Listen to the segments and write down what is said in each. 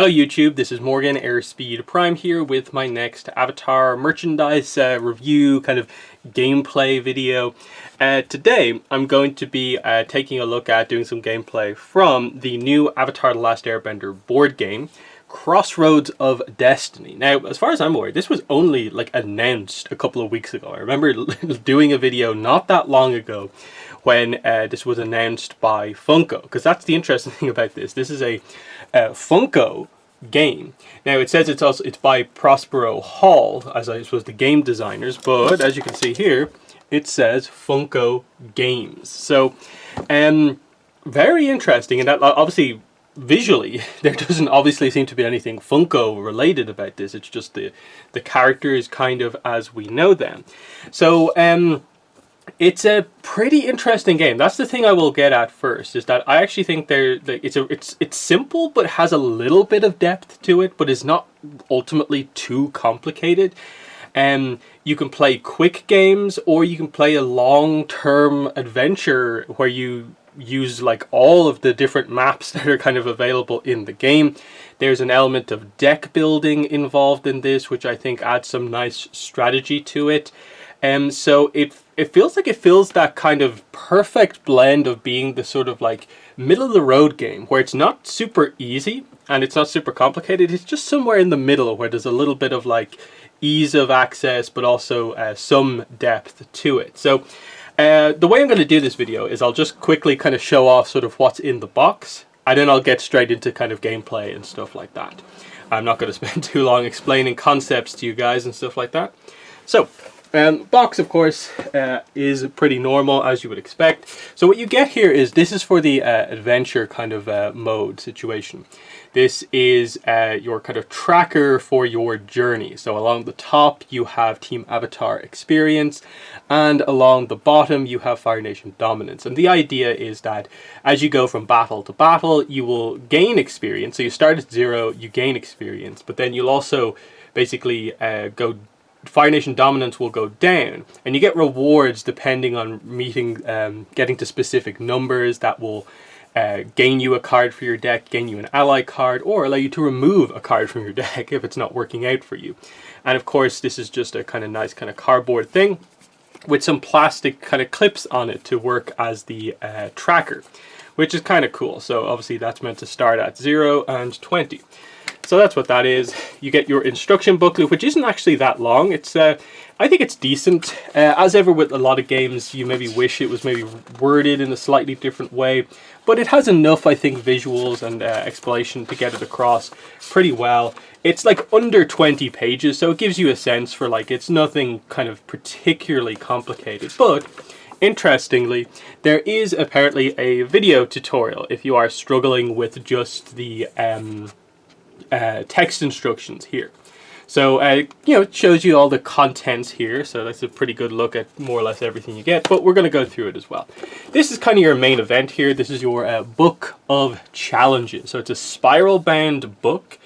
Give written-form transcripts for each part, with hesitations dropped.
Hello YouTube, this is Morgan, Airspeed Prime here with my next Avatar merchandise review, kind of gameplay video. Today I'm going to be taking a look at doing some gameplay from the new Avatar The Last Airbender board game, Crossroads of Destiny. Now, as far as I'm aware, this was only like announced a couple of weeks ago. I remember doing a video not that long ago when this was announced by Funko, because that's the interesting thing about this. This is a Funko game. Now it says it's by Prospero Hall, as I suppose the game designers, but as you can see here, it says Funko Games. So, very interesting, and that obviously visually there doesn't obviously seem to be anything Funko related about this. It's just the characters kind of as we know them. So it's a pretty interesting game. That's the thing I will get at first, is that I actually think it's simple but has a little bit of depth to it, but is not ultimately too complicated. You can play quick games, or you can play a long-term adventure where you use like all of the different maps that are kind of available in the game. There's an element of deck building involved in this, which I think adds some nice strategy to it. So it feels like it fills that kind of perfect blend of being the sort of like middle of the road game where it's not super easy and it's not super complicated. It's just somewhere in the middle where there's a little bit of like ease of access, but also some depth to it. So the way I'm going to do this video is I'll just quickly kind of show off sort of what's in the box, and then I'll get straight into kind of gameplay and stuff like that. I'm not going to spend too long explaining concepts to you guys and stuff like that. So box, of course, is pretty normal, as you would expect. So what you get here is, this is for the adventure kind of mode situation. This is your kind of tracker for your journey. So along the top you have Team Avatar Experience, and along the bottom you have Fire Nation Dominance. And the idea is that as you go from battle to battle, you will gain experience. So you start at 0, you gain experience, but then you'll also basically Fire Nation Dominance will go down, and you get rewards depending on getting to specific numbers that will gain you a card for your deck, gain you an ally card, or allow you to remove a card from your deck if it's not working out for you. And of course, this is just a kind of nice kind of cardboard thing with some plastic kind of clips on it to work as the tracker, which is kind of cool. So obviously that's meant to start at 0 and 20. So that's what that is. You get your instruction booklet, which isn't actually that long. It's I think it's decent. As ever with a lot of games, you maybe wish it was maybe worded in a slightly different way, but it has enough, I think, visuals and explanation to get it across pretty well. It's like under 20 pages, so it gives you a sense for like, it's nothing kind of particularly complicated. But interestingly, there is apparently a video tutorial if you are struggling with just the text instructions here. So you know, it shows you all the contents here, so that's a pretty good look at more or less everything you get, but we're going to go through it as well. This is kind of your main event here. This is your book of challenges. So it's a spiral bound book,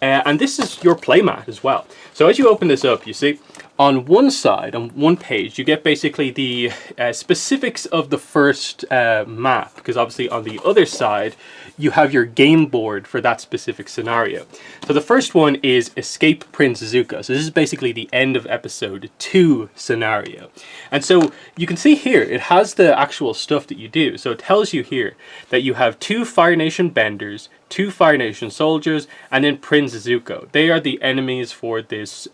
and this is your playmat as well. So as you open this up, you see on one side, on one page, you get basically the specifics of the first map, because obviously on the other side you have your game board for that specific scenario. So the first one is Escape Prince Zuko. So this is basically the end of episode 2 scenario. And so you can see here, it has the actual stuff that you do. So it tells you here that you have 2 Fire Nation Benders, 2 Fire Nation soldiers, and then Prince Zuko. They are the enemies for this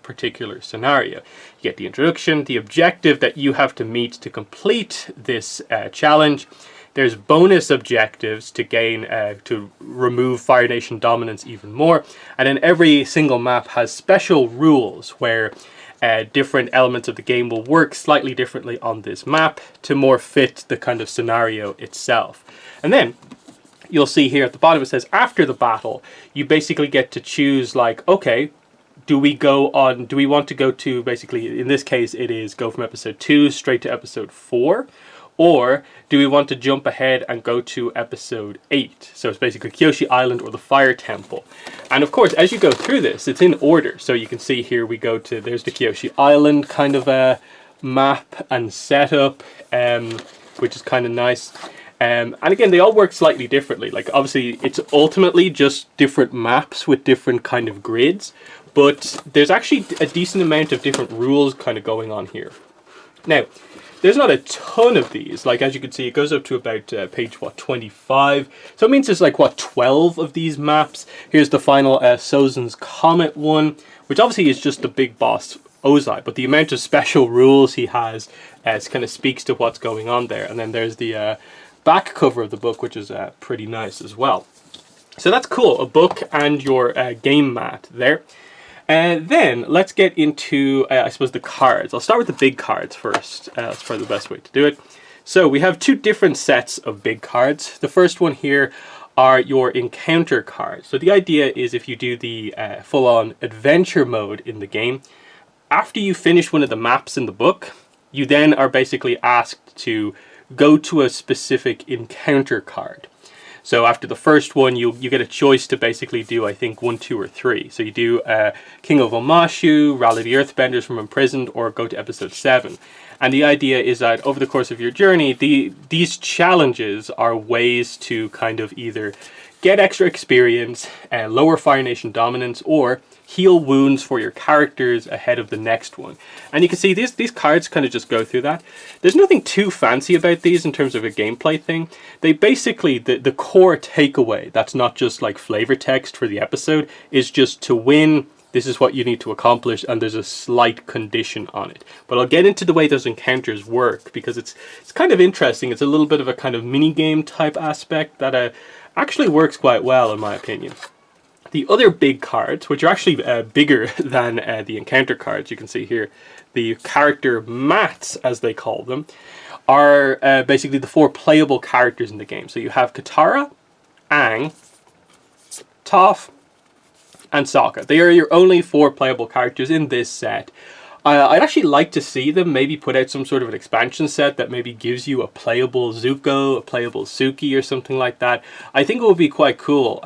particular scenario. You get the introduction, the objective that you have to meet to complete this challenge. There's bonus objectives to gain, to remove Fire Nation Dominance even more. And then every single map has special rules where different elements of the game will work slightly differently on this map to more fit the kind of scenario itself. And then you'll see here at the bottom it says, after the battle, you basically get to choose like, okay, do we want to go to, basically in this case it is go from episode 2 straight to episode 4, or do we want to jump ahead and go to episode 8? So it's basically Kyoshi Island or the Fire Temple. And of course, as you go through this, it's in order. So you can see here we go to, there's the Kyoshi Island kind of a map and setup, which is kind of nice. And again, they all work slightly differently. Like obviously, it's ultimately just different maps with different kind of grids, but there's actually a decent amount of different rules kind of going on here. Now, there's not a ton of these. Like as you can see, it goes up to about page 25. So it means there's like 12 of these maps. Here's the final Sozin's Comet one, which obviously is just the big boss Ozai, but the amount of special rules he has kind of speaks to what's going on there. And then there's the back cover of the book, which is pretty nice as well. So that's cool, a book and your game mat there. Then let's get into, I suppose, the cards. I'll start with the big cards first. That's probably the best way to do it. So we have two different sets of big cards. The first one here are your encounter cards. So the idea is if you do the full-on adventure mode in the game, after you finish one of the maps in the book, you then are basically asked to go to a specific encounter card. So after the first one, you get a choice to basically do, I think, 1, 2, or 3. So you do King of Omashu, Rally the Earthbenders from Imprisoned, or go to episode 7. And the idea is that over the course of your journey, these challenges are ways to kind of either get extra experience, lower Fire Nation dominance, or heal wounds for your characters ahead of the next one. And you can see these cards kind of just go through that. There's nothing too fancy about these in terms of a gameplay thing. They basically, the core takeaway, that's not just like flavor text for the episode, is just to win, this is what you need to accomplish, and there's a slight condition on it. But I'll get into the way those encounters work, because it's kind of interesting. It's a little bit of a kind of mini-game type aspect that actually works quite well, in my opinion. The other big cards, which are actually bigger than the encounter cards, you can see here, the character mats, as they call them, are basically the 4 playable characters in the game. So you have Katara, Aang, Toph, and Sokka. They are your only 4 playable characters in this set. I'd actually like to see them maybe put out some sort of an expansion set that maybe gives you a playable Zuko, a playable Suki, or something like that. I think it would be quite cool.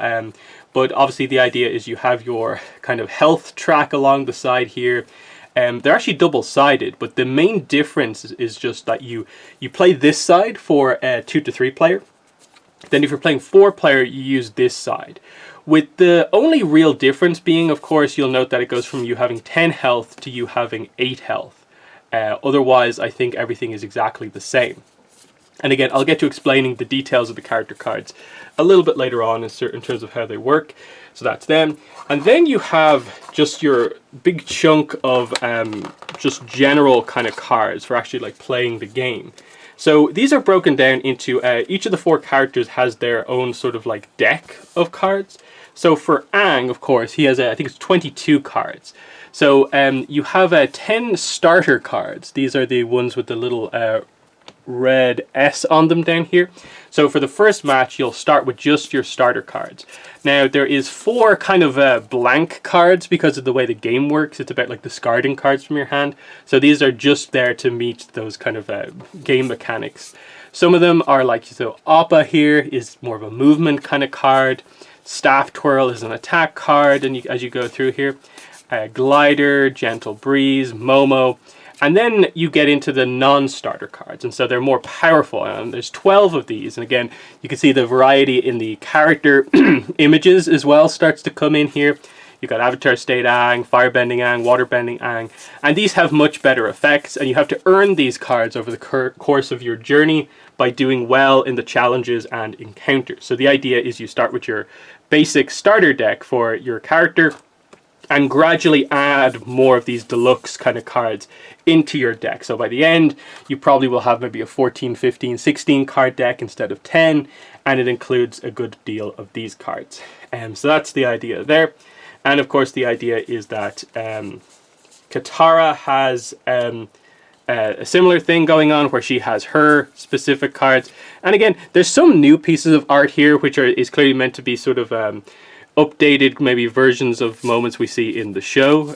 But obviously the idea is you have your kind of health track along the side here. They're actually double-sided, but the main difference is just that you play this side for 2 to 3 player. Then if you're playing 4 player, you use this side. With the only real difference being, of course, you'll note that it goes from you having 10 health to you having 8 health. Otherwise, I think everything is exactly the same. And again, I'll get to explaining the details of the character cards a little bit later on in terms of how they work. So that's them. And then you have just your big chunk of just general kind of cards for actually like playing the game. So these are broken down into, each of the 4 characters has their own sort of like deck of cards. So for Aang, of course, he has, I think it's 22 cards. So you have 10 starter cards. These are the ones with the little red S on them down here. So for the first match, you'll start with just your starter cards. Now, there is 4 kind of blank cards because of the way the game works. It's about like discarding cards from your hand. So these are just there to meet those kind of game mechanics. Some of them are like, so Appa here is more of a movement kind of card. Staff Twirl is an attack card, and as you go through here, Glider, Gentle Breeze, Momo. And then you get into the non-starter cards, and so they're more powerful. And there's 12 of these, and again, you can see the variety in the character images as well starts to come in here. You've got Avatar State Aang, Firebending Aang, Waterbending Aang, and these have much better effects, and you have to earn these cards over the course of your journey by doing well in the challenges and encounters. So the idea is you start with your basic starter deck for your character, and gradually add more of these deluxe kind of cards into your deck. So by the end, you probably will have maybe a 14, 15, 16 card deck instead of 10, and it includes a good deal of these cards. So that's the idea there. And of course, the idea is that Katara has a similar thing going on where she has her specific cards. And again, there's some new pieces of art here, which is clearly meant to be sort of updated maybe versions of moments we see in the show.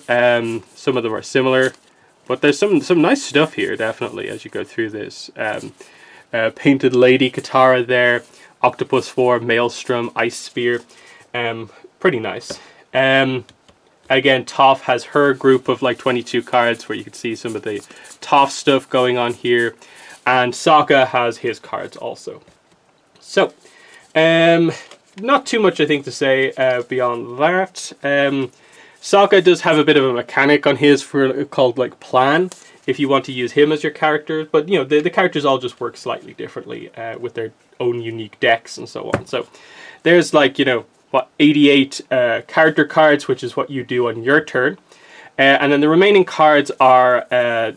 Some of them are similar, but there's some nice stuff here definitely as you go through this. Painted Lady Katara there, Octopus form, Maelstrom, Ice Spear, pretty nice. Again, Toph has her group of like 22 cards where you can see some of the Toph stuff going on here, and Sokka has his cards also. So, not too much I think to say beyond that. Sokka does have a bit of a mechanic on his for called like plan, if you want to use him as your character, but you know the characters all just work slightly differently with their own unique decks and so on. So there's like, you know, what, 88 character cards, which is what you do on your turn. And then the remaining cards are,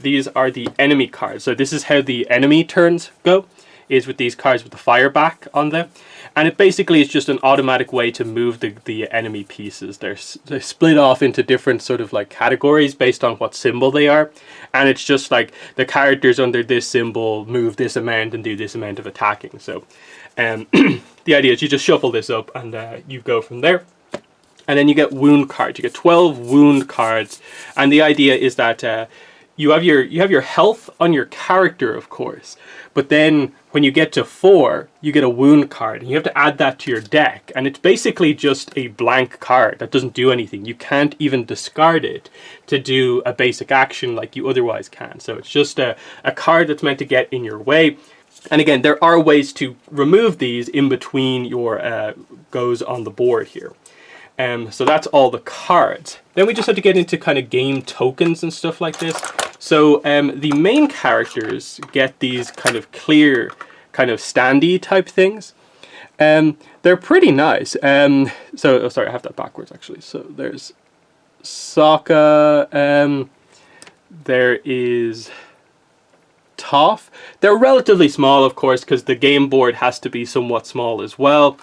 these are the enemy cards. So this is how the enemy turns go, is with these cards with the fire back on them. And it basically is just an automatic way to move the enemy pieces. They're split off into different sort of like categories based on what symbol they are. And it's just like the characters under this symbol move this amount and do this amount of attacking. So the idea is you just shuffle this up and you go from there. And then you get wound cards. You get 12 wound cards. And the idea is that you have your health on your character, of course. But then when you get to 4, you get a wound card. And you have to add that to your deck. And it's basically just a blank card that doesn't do anything. You can't even discard it to do a basic action like you otherwise can. So it's just a card that's meant to get in your way. And again, there are ways to remove these in between your goes on the board here. So that's all the cards. Then we just have to get into kind of game tokens and stuff like this. So the main characters get these kind of clear, kind of standee type things. They're pretty nice. So, oh, sorry, I have that backwards actually. So there's Sokka. There is Toph. They're relatively small, of course, because the game board has to be somewhat small as well.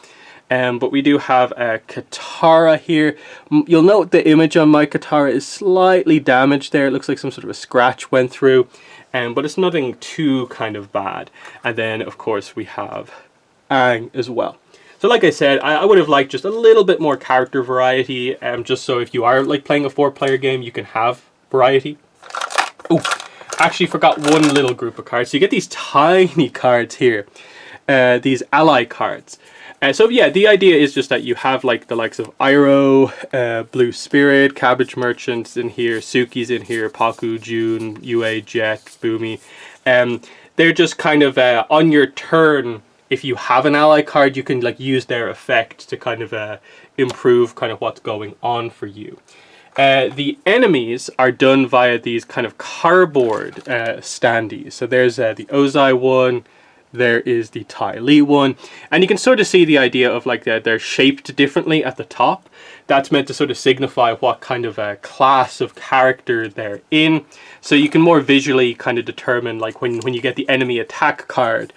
But we do have Katara here. You'll note the image on my Katara is slightly damaged there. It looks like some sort of a scratch went through. But it's nothing too kind of bad. And then, of course, we have Aang as well. So like I said, I would have liked just a little bit more character variety. Just so if you are like playing a 4-player game, you can have variety. Oh, actually forgot one little group of cards. So you get these tiny cards here. These ally cards. So yeah, the idea is just that you have like the likes of Iroh, Blue Spirit, Cabbage Merchants in here, Suki's in here, Paku, June, Yue, Jet, Boomy. They're just kind of on your turn. If you have an ally card, you can like use their effect to kind of improve kind of what's going on for you. The enemies are done via these kind of cardboard standees. So there's the Ozai one. There is the Ty Lee one, and you can sort of see the idea of like they're shaped differently at the top. That's meant to sort of signify what kind of a class of character they're in, so you can more visually kind of determine like when you get the enemy attack card,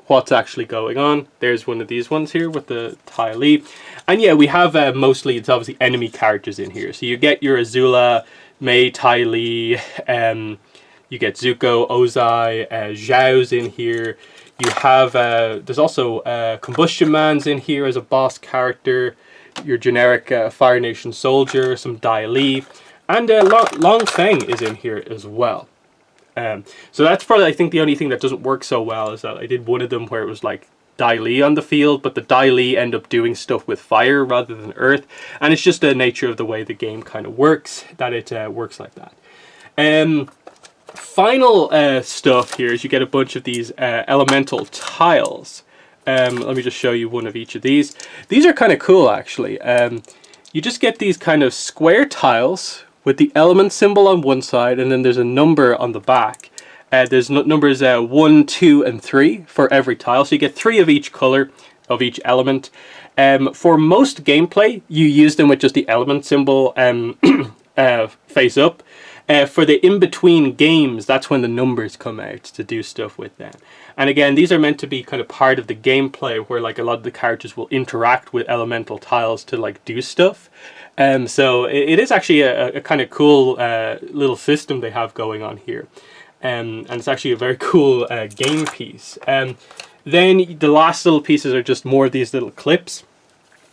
what's actually going on. There's one of these ones here with the Ty Lee, and yeah, we have mostly it's obviously enemy characters in here. So you get your Azula, Mei, Ty Lee, you get Zuko, Ozai, Zhao's in here. You have, there's also Combustion Man's in here as a boss character. Your generic Fire Nation soldier, some Dai Li. And Long Feng is in here as well. So that's probably, I think, the only thing that doesn't work so well is that I did one of them where it was like Dai Li on the field, but the Dai Li end up doing stuff with fire rather than earth. And it's just the nature of the way the game kind of works, that it works like that. Final stuff here is you get a bunch of these elemental tiles. Let me just show you one of each of these. These are kind of cool, actually. You just get these kind of square tiles with the element symbol on one side, and then there's a number on the back. There's numbers 1, 2, and 3 for every tile. So you get 3 of each color of each element. For most gameplay, you use them with just the element symbol face up. For the in-between games, that's when the numbers come out to do stuff with them. And again, these are meant to be kind of part of the gameplay where like a lot of the characters will interact with elemental tiles to like do stuff. So it is actually a kind of cool little system they have going on here. And it's actually a very cool game piece. Then the last little pieces are just more of these little clips.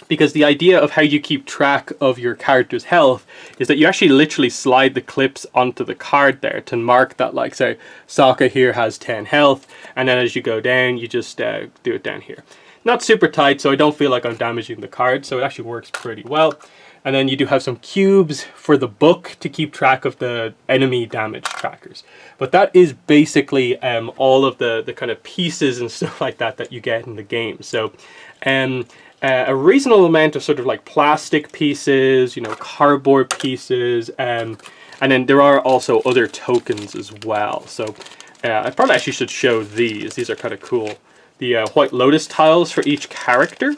Because the idea of how you keep track of your character's health is that you actually literally slide the clips onto the card there to mark that, like, say, Sokka here has 10 health, and then as you go down, you just do it down here. not super tight, so I don't feel like I'm damaging the card, so it actually works pretty well. And then you do have some cubes for the book to keep track of the enemy damage trackers. But that is basically all of the kind of pieces and stuff like that that you get in the game. So a reasonable amount of sort of like plastic pieces, you know, cardboard pieces, and then there are also other tokens as well. So I probably actually should show these. These are kind of cool. The White Lotus tiles for each character,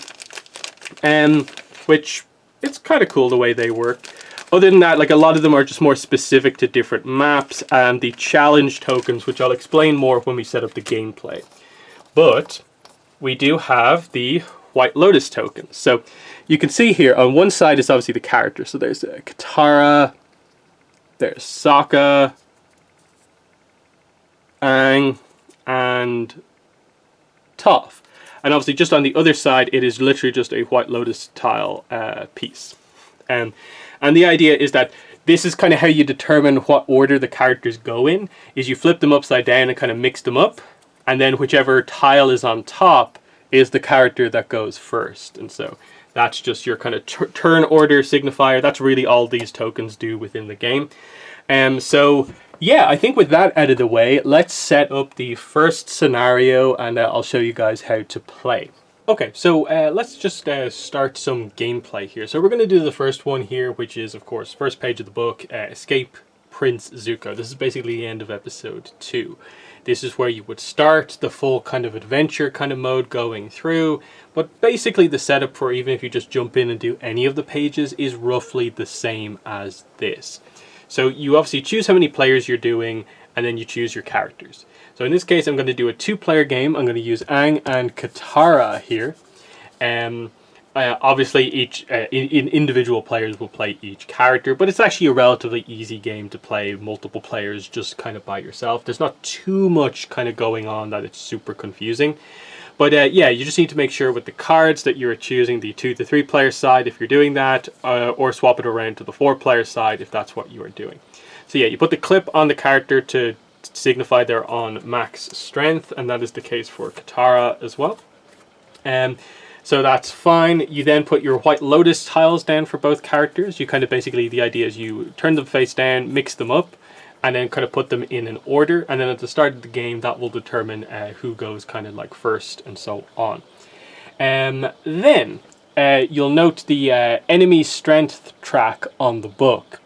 which it's kind of cool the way they work. Other than that, like a lot of them are just more specific to different maps, and the challenge tokens, which I'll explain more when we set up the gameplay. But we do have the White Lotus tokens. So you can see here on one side is obviously the character. So there's Katara, there's Sokka, Aang, and Toph. And obviously just on the other side, it is literally just a White Lotus tile piece. And the idea is that this is kind of how you determine what order the characters go in, is you flip them upside down and kind of mix them up. And then whichever tile is on top is the character that goes first. And so that's just your kind of turn order signifier. That's really all these tokens do within the game. So yeah, I think with that out of the way, let's set up the first scenario, and I'll show you guys how to play. Okay, so let's just start some gameplay here. So we're going to do the first one here, which is, of course, first page of the book, Escape Prince Zuko. This is basically the end of episode 2. This is where you would start the full kind of adventure kind of mode going through. But basically the setup for even if you just jump in and do any of the pages is roughly the same as this. So you obviously choose how many players you're doing, and then you choose your characters. So in this case, I'm going to do a 2-player game. I'm going to use Aang and Katara here. Obviously, each individual players will play each character, but it's actually a relatively easy game to play multiple players just kind of by yourself. There's not too much kind of going on that it's super confusing. But yeah, you just need to make sure with the cards that you're choosing the 2 to 3 player side if you're doing that, or swap it around to the 4 player side if that's what you are doing. So yeah, you put the clip on the character to signify they're on max strength, and that is the case for Katara as well. So that's fine. You then put your White Lotus tiles down for both characters. You kind of basically, the idea is you turn them face down, mix them up, and then kind of put them in an order, and then at the start of the game that will determine who goes kind of like first and so on. Then you'll note the enemy strength track on the book.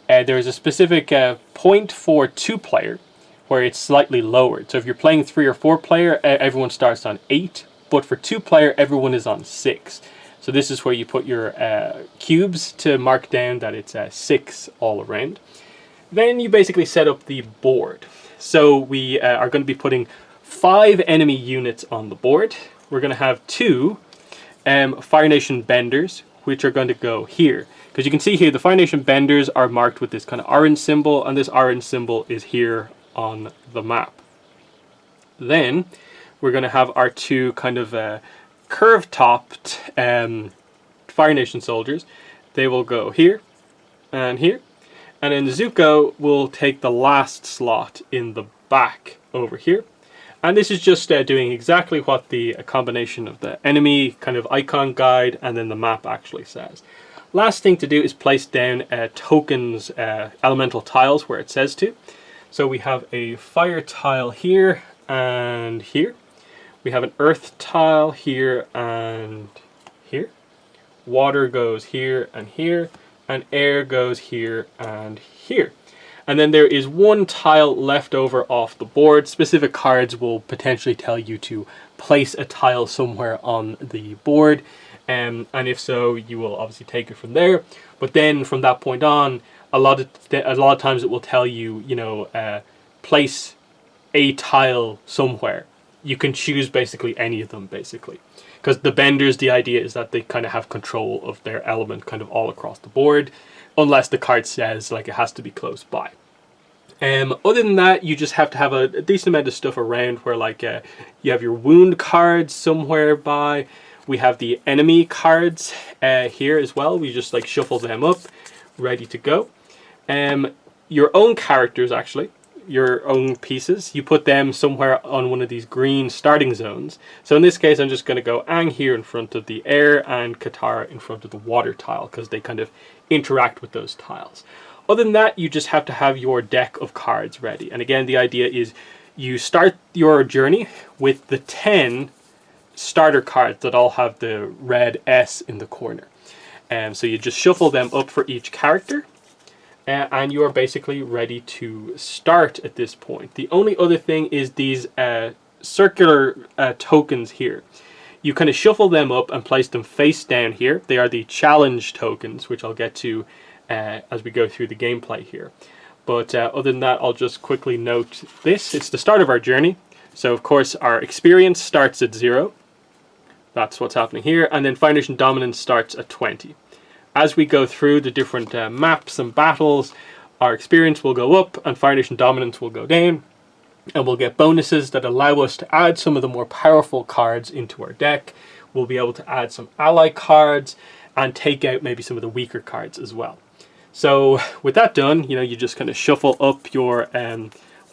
There is a specific point for 2-player where it's slightly lowered. So if you're playing 3 or 4 player, everyone starts on 8, but for 2-player everyone is on 6. So this is where you put your cubes to mark down that it's 6 all around. Then you basically set up the board. So we are going to be putting 5 enemy units on the board. We're going to have 2 Fire Nation Benders, which are going to go here. Because you can see here, the Fire Nation Benders are marked with this kind of orange symbol, and this orange symbol is here on the map. Then we're going to have our 2 kind of curved-topped Fire Nation soldiers. They will go here and here. And then Zuko will take the last slot in the back over here. And this is just doing exactly what the combination of the enemy kind of icon guide and then the map actually says. Last thing to do is place down tokens, elemental tiles where it says to. So we have a fire tile here and here. We have an earth tile here and here. Water goes here and here. And air goes here and here. And then there is 1 tile left over off the board. Specific cards will potentially tell you to place a tile somewhere on the board. And if so, you will obviously take it from there. But then from that point on, a lot of times it will tell you, you know, place a tile somewhere. You can choose basically any of them, basically. Because the benders, the idea is that they kind of have control of their element kind of all across the board, unless the card says like it has to be close by. Other than that, you just have to have a decent amount of stuff around where like you have your wound cards somewhere by. We have the enemy cards here as well. We just like shuffle them up, ready to go. Your own characters actually your own pieces, you put them somewhere on one of these green starting zones. So in this case, I'm just going to go Aang here in front of the air and Katara in front of the water tile, because they kind of interact with those tiles. Other than that, you just have to have your deck of cards ready. And again, the idea is you start your journey with the 10 starter cards that all have the red S in the corner. So you just shuffle them up for each character, and you are basically ready to start at this point. The only other thing is these circular tokens here. You kind of shuffle them up and place them face down here. They are the challenge tokens, which I'll get to as we go through the gameplay here. But other than that, I'll just quickly note this. It's the start of our journey. So of course our experience starts at 0. That's what's happening here. And then Foundation Dominance starts at 20. As we go through the different maps and battles, our experience will go up and Foundation Dominance will go down. And we'll get bonuses that allow us to add some of the more powerful cards into our deck. We'll be able to add some ally cards and take out maybe some of the weaker cards as well. So with that done, you just kind of shuffle up your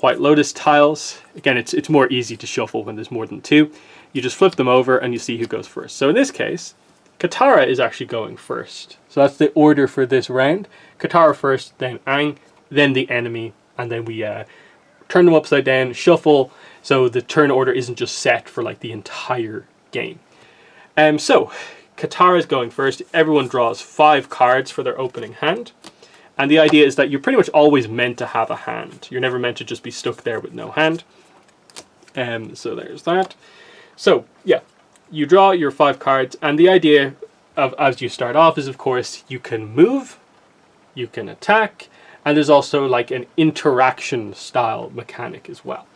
White Lotus tiles. Again, it's more easy to shuffle when there's more than 2. You just flip them over and you see who goes first. So in this case, Katara is actually going first. So that's the order for this round. Katara first, then Aang, then the enemy, and then we turn them upside down, shuffle, so the turn order isn't just set for like the entire game. So Katara is going first. Everyone draws 5 cards for their opening hand. And the idea is that you're pretty much always meant to have a hand. You're never meant to just be stuck there with no hand. So there's that. So yeah, you draw your 5 cards, and the idea of as you start off is, of course, you can move, you can attack, and there's also like an interaction style mechanic as well.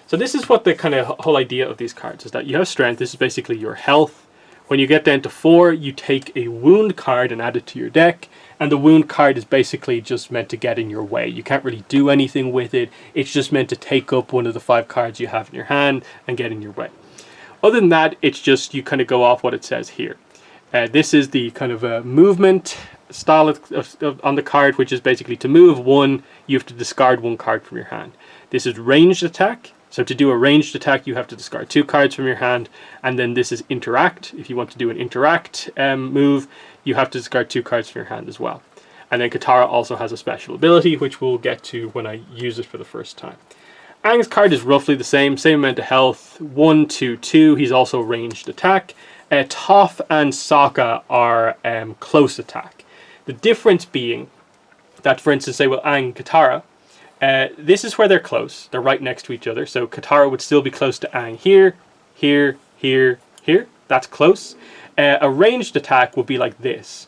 So this is what the kind of whole idea of these cards is, that you have strength. This is basically your health. When you get down to 4, you take a wound card and add it to your deck, and the wound card is basically just meant to get in your way. You can't really do anything with it. It's just meant to take up one of the 5 cards you have in your hand and get in your way. Other than that, it's just you kind of go off what it says here. This is the kind of movement style on the card, which is basically to move 1, you have to discard 1 card from your hand. This is ranged attack. So to do a ranged attack, you have to discard 2 cards from your hand. And then this is interact. If you want to do an interact move, you have to discard 2 cards from your hand as well. And then Katara also has a special ability, which we'll get to when I use it for the first time. Aang's card is roughly the same amount of health, 1, 2, 2. He's also ranged attack. Toph and Sokka are close attack. The difference being that, for instance, say with Aang and Katara, this is where they're close. They're right next to each other. So Katara would still be close to Aang here, here, here, here. That's close. A ranged attack would be like this.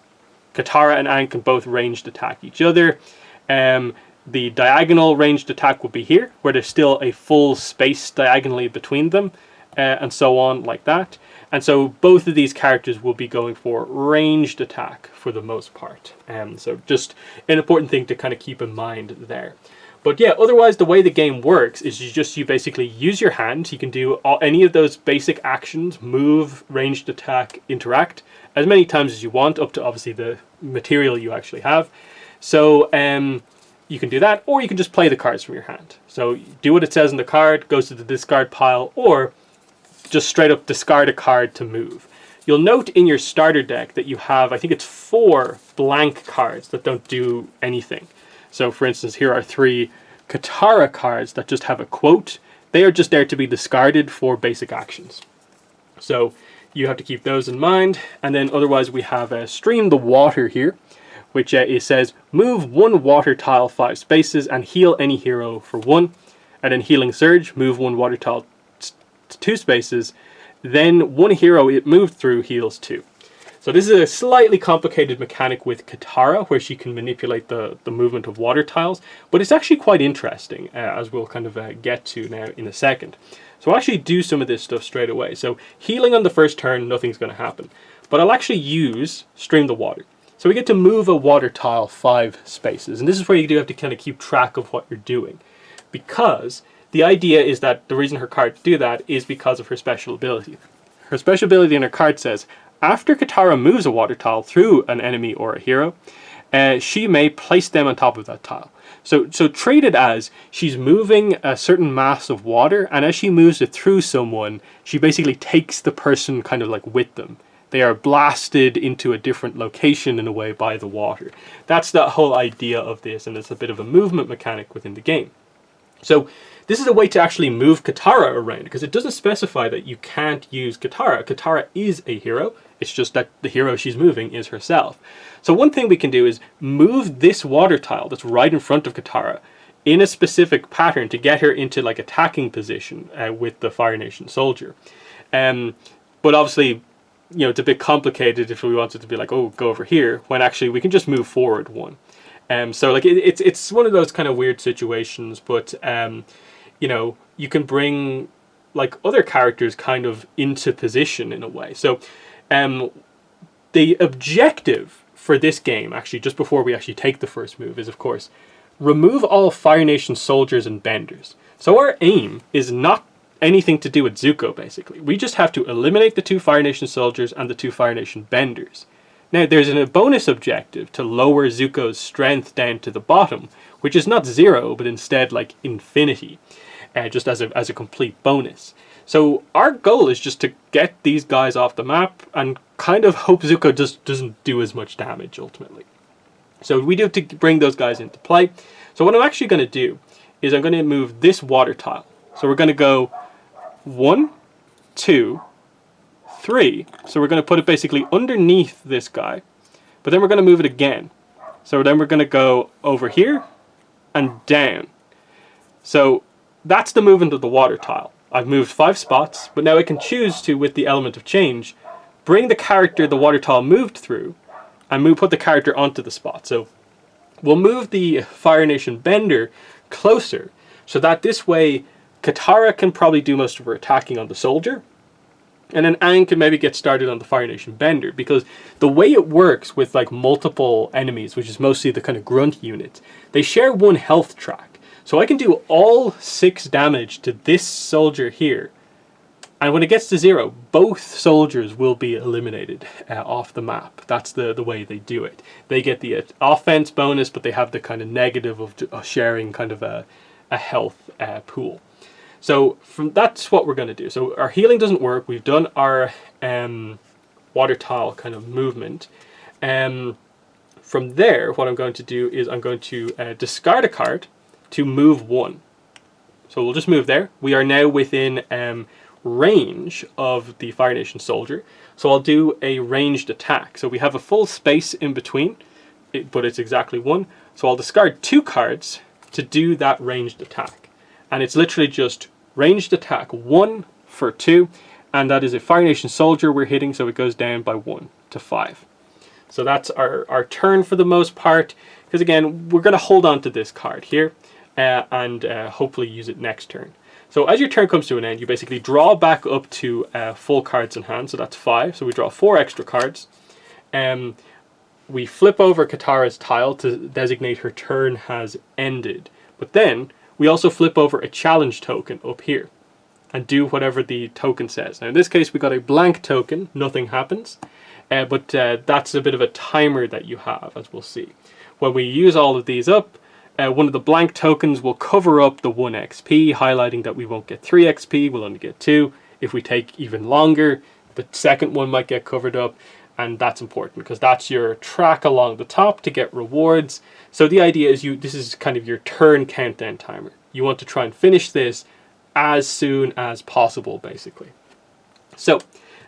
Katara and Aang can both ranged attack each other. The diagonal ranged attack would be here, where there's still a full space diagonally between them, and so on like that. And so both of these characters will be going for ranged attack for the most part. So just an important thing to kind of keep in mind there. But yeah, otherwise the way the game works is you basically use your hand. You can do any of those basic actions, move, ranged attack, interact, as many times as you want, up to obviously the material you actually have. So you can do that, or you can just play the cards from your hand. So do what it says in the card, goes to the discard pile, or just straight up discard a card to move. You'll note in your starter deck that you have, I think it's 4 blank cards that don't do anything. So for instance, here are 3 Katara cards that just have a quote. They are just there to be discarded for basic actions. So you have to keep those in mind. And then otherwise we have Stream the Water here, which it says move 1 water tile 5 spaces and heal any hero for 1. And then Healing Surge, move 1 water tile 2 spaces. Then 1 hero it moved through heals 2. So this is a slightly complicated mechanic with Katara, where she can manipulate the movement of water tiles, but it's actually quite interesting, as we'll kind of get to now in a second. So I'll actually do some of this stuff straight away. So healing on the first turn, nothing's going to happen. But I'll actually use Stream the Water. So we get to move a water tile 5 spaces, and this is where you do have to kind of keep track of what you're doing. Because the idea is that the reason her cards do that is because of her special ability. Her special ability in her card says, after Katara moves a water tile through an enemy or a hero, she may place them on top of that tile. So treat it as she's moving a certain mass of water, and as she moves it through someone, she basically takes the person kind of like with them. They are blasted into a different location in a way by the water. That's the whole idea of this, and it's a bit of a movement mechanic within the game. So this is a way to actually move Katara around, because it doesn't specify that you can't use Katara. Katara is a hero. It's just that the hero she's moving is herself. So one thing we can do is move this water tile that's right in front of Katara in a specific pattern to get her into like attacking position with the Fire Nation soldier. But obviously, you know, it's a bit complicated if we wanted to be like, oh, go over here, when actually we can just move forward one. So like it's one of those kind of weird situations, but you know, you can bring like other characters kind of into position in a way. So the objective for this game, actually, just before we actually take the first move, is of course remove all Fire Nation soldiers and benders. So our aim is not anything to do with Zuko, basically. We just have to eliminate the 2 Fire Nation soldiers and the 2 Fire Nation benders. Now, there's a bonus objective to lower Zuko's strength down to the bottom, which is not 0, but instead like infinity, just as a complete bonus. So our goal is just to get these guys off the map and kind of hope Zuko just doesn't do as much damage ultimately. So we do have to bring those guys into play. So what I'm actually going to do is I'm going to move this water tile. So we're going to go 1, 2, 3. So we're going to put it basically underneath this guy, but then we're going to move it again. So then we're going to go over here and down. So that's the movement of the water tile. I've moved 5 spots, but now I can choose to, with the element of change, bring the character the water tile moved through and put the character onto the spot. So we'll move the Fire Nation bender closer so that this way Katara can probably do most of her attacking on the soldier, and then Aang can maybe get started on the Fire Nation bender, because the way it works with like multiple enemies, which is mostly the kind of grunt units, they share one health track. So I can do all 6 damage to this soldier here, and when it gets to 0, both soldiers will be eliminated off the map. That's the way they do it. They get the offense bonus, but they have the kind of negative of sharing kind of a health pool. So that's what we're going to do. So our healing doesn't work. We've done our water tile kind of movement. From there, what I'm going to do is I'm going to discard a card to move 1. So we'll just move there. We are now within range of the Fire Nation soldier. So I'll do a ranged attack. So we have a full space in between, but it's exactly 1. So I'll discard 2 cards to do that ranged attack. And it's literally just ranged attack 1 for 2. And that is a Fire Nation soldier we're hitting, so it goes down by 1 to 5. So that's our turn for the most part. Because again, we're going to hold on to this card here. And hopefully use it next turn. So as your turn comes to an end, you basically draw back up to full cards in hand. So that's 5. So we draw 4 extra cards. We flip over Katara's tile to designate her turn has ended. But then we also flip over a challenge token up here and do whatever the token says. Now in this case we got a blank token, nothing happens. But that's a bit of a timer that you have, as we'll see. When we use all of these up, one of the blank tokens will cover up the 1 XP, highlighting that we won't get 3 XP, we'll only get 2. If we take even longer, the second one might get covered up, and that's important because that's your track along the top to get rewards. So the idea is this is kind of your turn countdown timer. You want to try and finish this as soon as possible, basically. So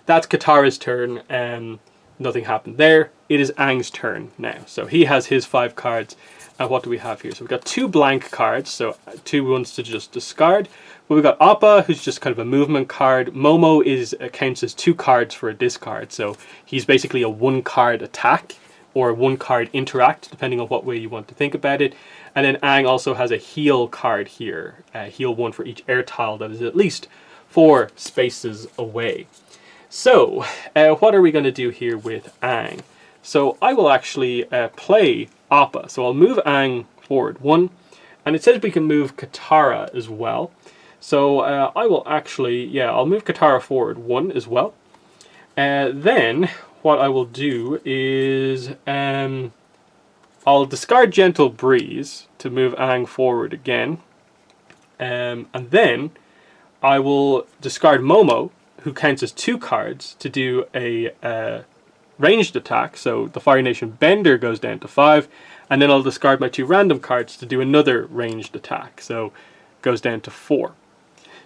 that's Katara's turn, and nothing happened there. It is Aang's turn now. So he has his 5 cards. And what do we have here? So we've got 2 blank cards, so 2 ones to just discard. But we've got Appa, who's just kind of a movement card. Momo counts as 2 cards for a discard, so he's basically a 1-card attack or a 1-card interact, depending on what way you want to think about it. And then Aang also has a heal card here, heal 1 for each air tile that is at least 4 spaces away. So what are we going to do here with Aang? So I will actually play Appa. So I'll move Aang forward 1, and it says we can move Katara as well. So I will actually, I'll move Katara forward 1 as well. Then what I will do is I'll discard Gentle Breeze to move Aang forward again. And then I will discard Momo, who counts as 2 cards, to do a ranged attack. So the Fire Nation Bender goes down to 5. And then I'll discard my 2 random cards to do another ranged attack. So it goes down to 4.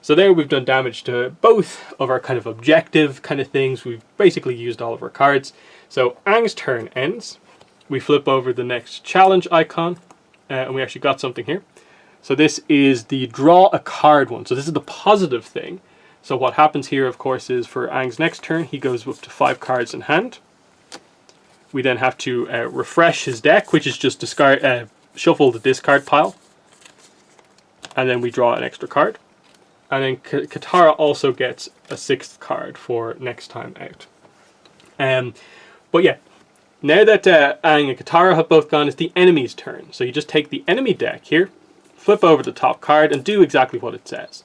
So there we've done damage to both of our kind of objective kind of things. We've basically used all of our cards. So Aang's turn ends. We flip over the next challenge icon. And we actually got something here. So this is the draw a card one. So this is the positive thing. So what happens here, of course, is for Aang's next turn, he goes up to 5 cards in hand. We then have to refresh his deck, which is just shuffle the discard pile. And then we draw an extra card. And then Katara also gets a 6th card for next time out. But yeah, now that Aang and Katara have both gone, it's the enemy's turn. So you just take the enemy deck here, flip over the top card, and do exactly what it says.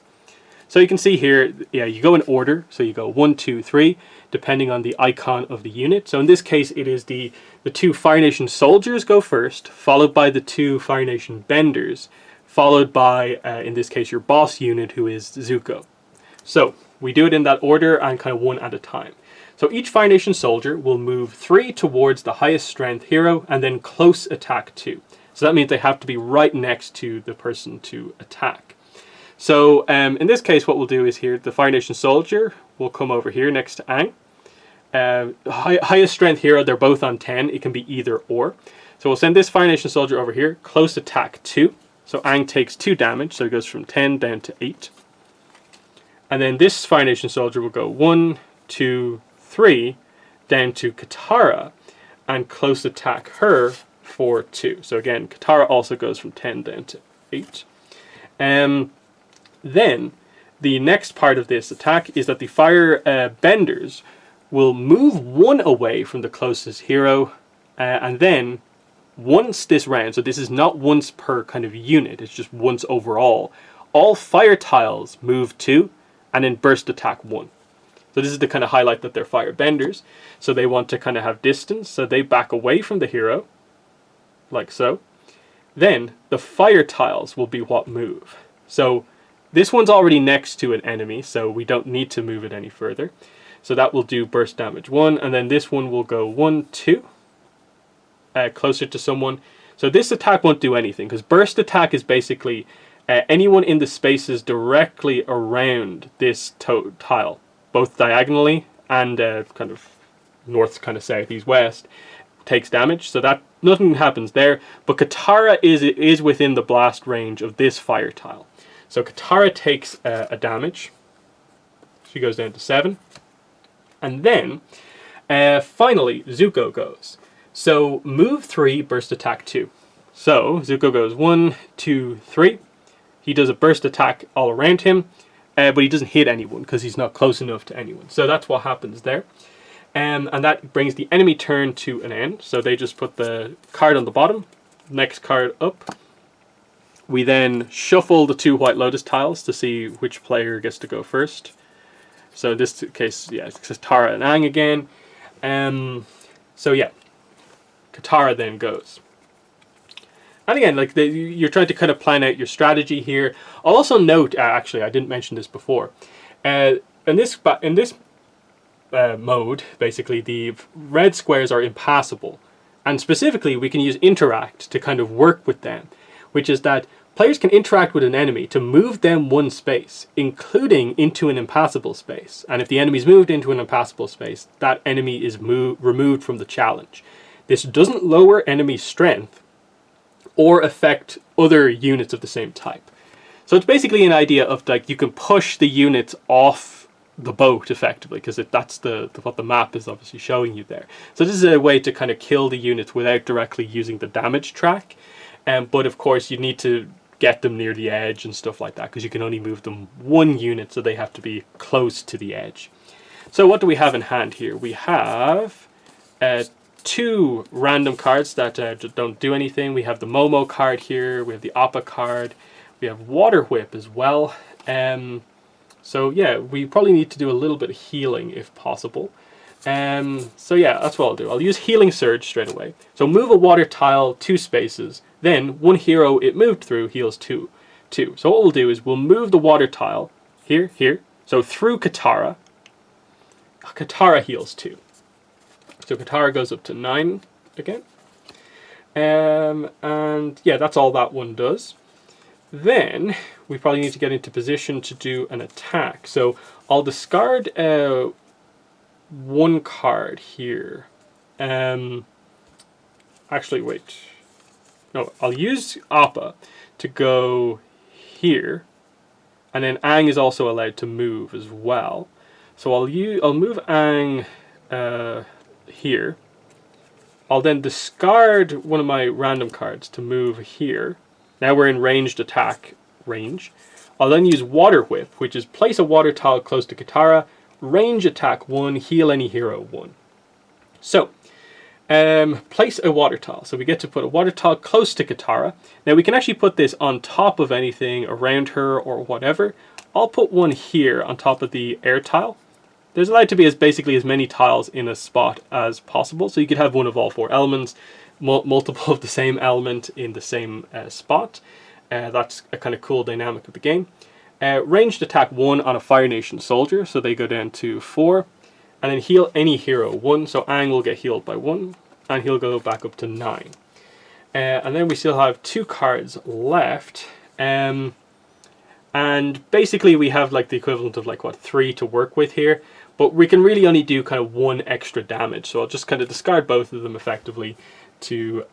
So you can see here, yeah, you go in order. So you go 1, 2, 3, depending on the icon of the unit. So in this case, it is the 2 Fire Nation soldiers go first, followed by the 2 Fire Nation benders, followed by, in this case, your boss unit, who is Zuko. So we do it in that order and kind of one at a time. So each Fire Nation soldier will move 3 towards the highest strength hero and then close attack 2. So that means they have to be right next to the person to attack. So in this case, what we'll do is here, the Fire Nation soldier will come over here next to Aang. Highest strength hero, they're both on 10. It can be either or. So we'll send this Fire Nation soldier over here, close attack 2. So Aang takes 2 damage, so it goes from 10 down to 8. And then this Fire Nation soldier will go 1, 2, 3, down to Katara, and close attack her for 2. So again, Katara also goes from 10 down to 8. Then, the next part of this attack is that the Fire Benders will move 1 away from the closest hero, and then once this round, so this is not once per kind of unit, it's just once overall, all fire tiles move 2 and then burst attack 1. So this is to kind of highlight that they're fire benders. So they want to kind of have distance, so they back away from the hero, like so. Then the fire tiles will be what move. So this one's already next to an enemy, so we don't need to move it any further. So that will do burst damage 1, and then this one will go 1, 2. Closer to someone. So this attack won't do anything, because burst attack is basically anyone in the spaces directly around this tile, both diagonally and kind of north, kind of south, east, west, takes damage. So that nothing happens there. But Katara is within the blast range of this fire tile. So Katara takes a damage. She goes down to 7. And then finally Zuko goes. So move 3, burst attack 2. So Zuko goes 1, 2, 3. He does a burst attack all around him, but he doesn't hit anyone because he's not close enough to anyone. So that's what happens there. And that brings the enemy turn to an end. So they just put the card on the bottom, next card up. We then shuffle the 2 White Lotus tiles to see which player gets to go first. So in this case, yeah, it's Katara and Aang again. So yeah. Katara then goes. And again, like you're trying to kind of plan out your strategy here. I'll also note, actually, I didn't mention this before. In this mode, basically, the red squares are impassable. And specifically, we can use interact to kind of work with them. Which is that players can interact with an enemy to move them 1 space, including into an impassable space. And if the enemy's moved into an impassable space, that enemy is removed from the challenge. This doesn't lower enemy strength or affect other units of the same type. So it's basically an idea of like you can push the units off the boat effectively, because that's what the map is obviously showing you there. So this is a way to kind of kill the units without directly using the damage track. But of course you need to get them near the edge and stuff like that, because you can only move them 1 unit, so they have to be close to the edge. So what do we have in hand here? We have 2 random cards that don't do anything. We have the Momo card here, we have the Appa card, we have Water Whip as well. So yeah, we probably need to do a little bit of healing if possible. So yeah, that's what I'll do. I'll use Healing Surge straight away. So move a water tile 2 spaces. Then one hero it moved through heals 2. So what we'll do is we'll move the water tile here, here. So through Katara. Katara heals 2. So Katara goes up to 9 again. And yeah, that's all that one does. Then we probably need to get into position to do an attack. So I'll discard one card here. Actually, wait. No, I'll use Appa to go here, and then Aang is also allowed to move as well. So I'll move Aang here. I'll then discard one of my random cards to move here. Now we're in ranged attack range. I'll then use Water Whip, which is place a water tile close to Katara, range attack 1, heal any hero 1. So, place a water tile. So we get to put a water tile close to Katara. Now we can actually put this on top of anything around her or whatever. I'll put one here on top of the air tile. There's allowed to be basically as many tiles in a spot as possible. So you could have one of all 4 elements, multiple of the same element in the same spot. That's a kind of cool dynamic of the game. Ranged attack 1 on a Fire Nation soldier, so they go down to 4. And then heal any hero 1, so Aang will get healed by 1, and he'll go back up to 9. And then we still have 2 cards left. And basically we have like the equivalent of like, what, 3 to work with here. But we can really only do kind of 1 extra damage, so I'll just kind of discard both of them effectively to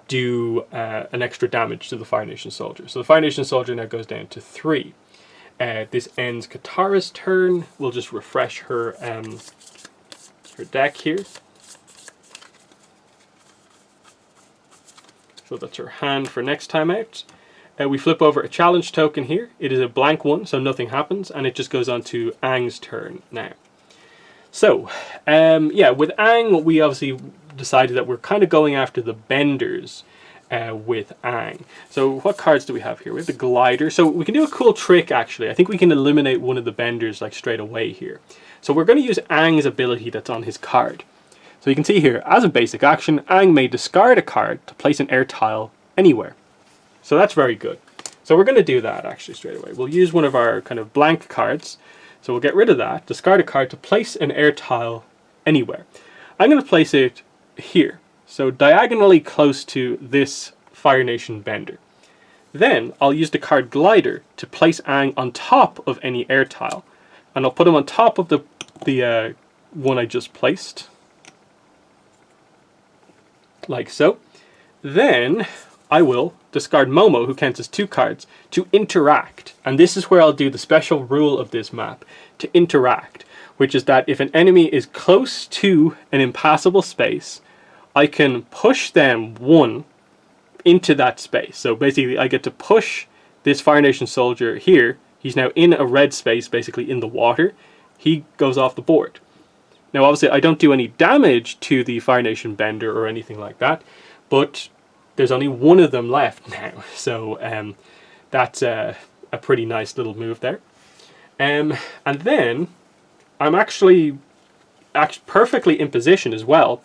do an extra damage to the Fire Nation soldier. So the Fire Nation soldier now goes down to 3. This ends Katara's turn. We'll just refresh her her deck here. So that's her hand for next time out. We flip over a challenge token here. It is a blank one, so nothing happens, and it just goes on to Aang's turn now. So, yeah, with Aang, we obviously decided that we're kind of going after the benders with Aang. So what cards do we have here? We have the glider. So we can do a cool trick, actually. I think we can eliminate one of the benders like straight away here. So we're going to use Aang's ability that's on his card. So you can see here, as a basic action, Aang may discard a card to place an air tile anywhere. So that's very good. So we're going to do that actually straight away. We'll use one of our kind of blank cards. So we'll get rid of that, discard a card to place an air tile anywhere. I'm going to place it here. So diagonally close to this Fire Nation bender. Then I'll use the card Glider to place Aang on top of any air tile. And I'll put him on top of the one I just placed. Like so. Then I will discard Momo, who counts as 2 cards, to interact. And this is where I'll do the special rule of this map, to interact, which is that if an enemy is close to an impassable space, I can push them 1 into that space. So basically I get to push this Fire Nation soldier here. He's now in a red space, basically in the water. He goes off the board. Now obviously I don't do any damage to the Fire Nation bender or anything like that, but there's only 1 of them left now. So that's a pretty nice little move there. And then I'm actually perfectly in position as well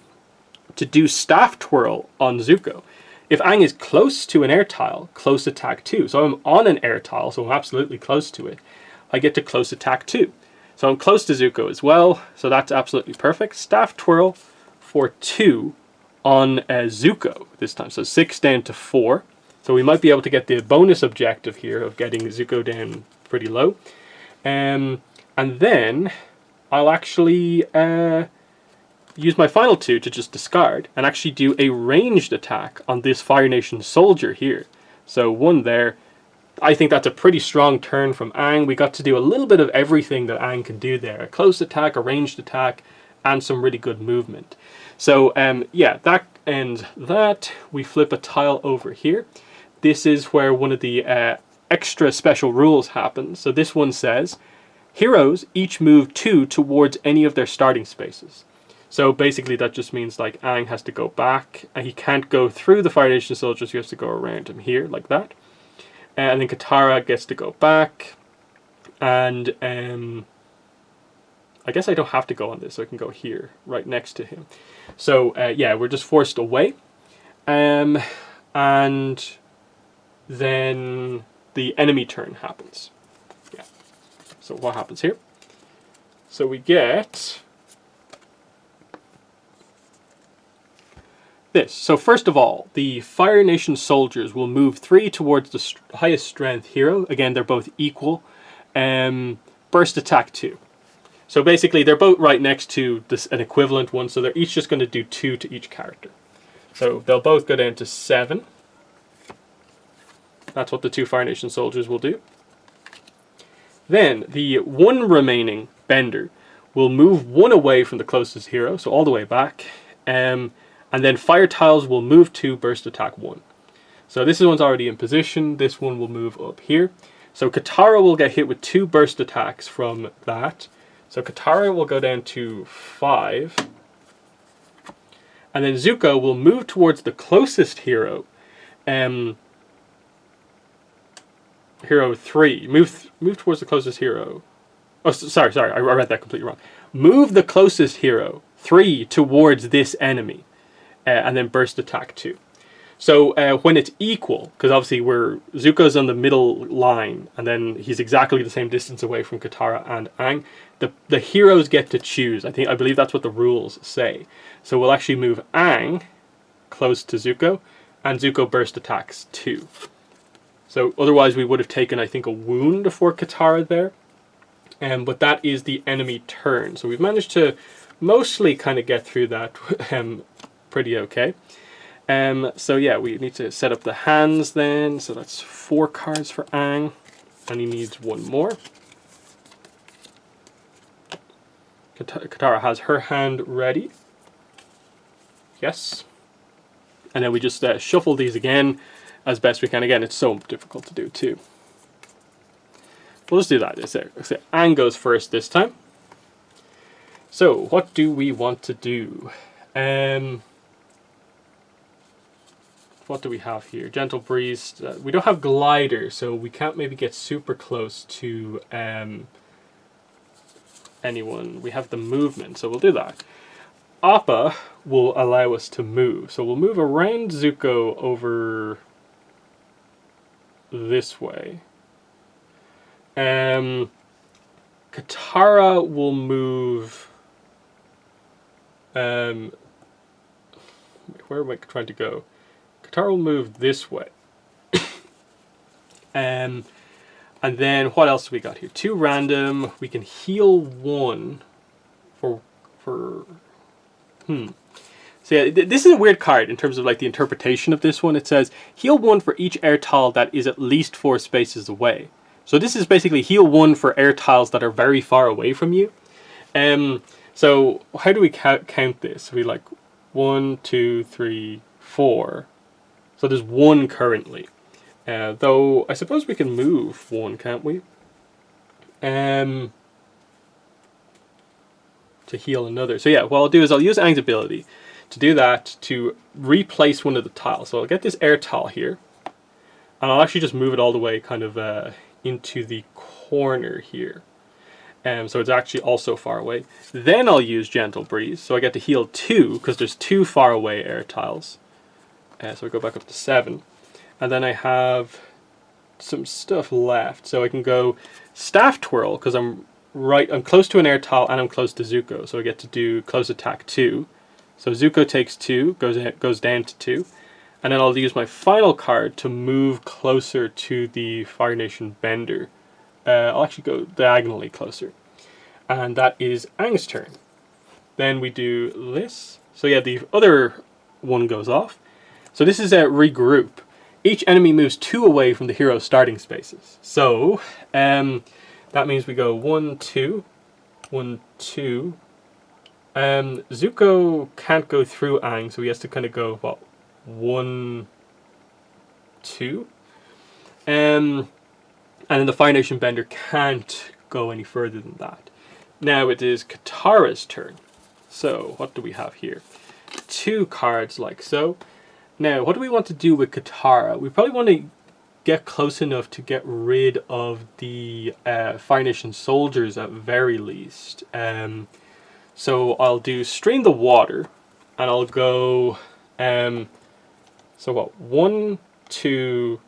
to do Staff Twirl on Zuko. If Aang is close to an air tile, close attack 2. So I'm on an air tile, so I'm absolutely close to it. I get to close attack 2. So I'm close to Zuko as well, so that's absolutely perfect. Staff Twirl for 2 on Zuko this time. So 6 down to 4. So we might be able to get the bonus objective here of getting Zuko down pretty low. And then I'll actually use my final 2 to just discard and actually do a ranged attack on this Fire Nation soldier here. So 1 there. I think that's a pretty strong turn from Aang. We got to do a little bit of everything that Aang can do there. A close attack, a ranged attack, and some really good movement. So yeah, that ends that. We flip a tile over here. This is where one of the extra special rules happens. So this one says, heroes each move 2 towards any of their starting spaces. So basically that just means like Aang has to go back, and he can't go through the Fire Nation soldiers, he has to go around him here like that. And then Katara gets to go back, and I guess I don't have to go on this, so I can go here, right next to him. So yeah, we're just forced away. And then the enemy turn happens. Yeah. So what happens here? So we get this. So first of all, the Fire Nation soldiers will move 3 towards the highest strength hero. Again, they're both equal. Burst attack 2. So basically, they're both right next to an equivalent one, so they're each just going to do 2 to each character. So they'll both go down to 7. That's what the 2 Fire Nation soldiers will do. Then the 1 remaining Bender will move 1 away from the closest hero, so all the way back. And then Fire Tiles will move 2, burst attack 1. So this one's already in position. This one will move up here. So Katara will get hit with 2 burst attacks from that. So Katara will go down to 5. And then Zuko will move towards the closest hero. Hero 3. Move towards the closest hero. Oh, sorry. I read that completely wrong. Move the closest hero 3 towards this enemy. And then burst attack 2. So when it's equal, because obviously Zuko's on the middle line, and then he's exactly the same distance away from Katara and Aang, the heroes get to choose. I believe that's what the rules say. So we'll actually move Aang close to Zuko, and Zuko burst attacks 2. So otherwise we would have taken, I think, a wound for Katara there. But that is the enemy turn. So we've managed to mostly kind of get through that pretty okay. So yeah, we need to set up the hands then. So that's 4 cards for Aang. And he needs 1 more. Katara has her hand ready. Yes. And then we just shuffle these again as best we can. Again, it's so difficult to do too. We'll just do that. So Aang goes first this time. So what do we want to do? What do we have here? Gentle breeze. We don't have glider, so we can't maybe get super close to anyone. We have the movement, so we'll do that. Appa will allow us to move. So we'll move around Zuko over this way. Katara will move... where am I trying to go? Katara will move this way. And then what else do we got here? 2 random. We can heal 1 for So yeah, this is a weird card in terms of like the interpretation of this one. It says heal 1 for each air tile that is at least 4 spaces away. So this is basically heal 1 for air tiles that are very far away from you. So how do we count this? We like 1, 2, 3, 4. So there's 1 currently. Though I suppose we can move 1, can't we? To heal another. So yeah, what I'll do is I'll use Aang's ability to do that to replace one of the tiles. So I'll get this air tile here, and I'll actually just move it all the way kind of into the corner here. So it's actually also far away. Then I'll use Gentle Breeze, so I get to heal 2 because there's 2 far away air tiles. So I go back up to 7, and then I have some stuff left. So I can go Staff Twirl because I'm close to an air tile and I'm close to Zuko, so I get to do close attack 2. So Zuko takes 2, goes down to 2, and then I'll use my final card to move closer to the Fire Nation Bender. I'll actually go diagonally closer, and that is Aang's turn. Then we do this. So yeah, the other one goes off. So this is a regroup. Each enemy moves 2 away from the hero's starting spaces. So that means we go 1, 2, 1, 2. Zuko can't go through Aang, so he has to kind of go, what, 1, 2? And then the Fire Nation Bender can't go any further than that. Now it is Katara's turn. So what do we have here? 2 cards like so. Now, what do we want to do with Katara? We probably want to get close enough to get rid of the Fire Nation soldiers at very least. So I'll do Strain the Water, and I'll go, so what, 1, 2,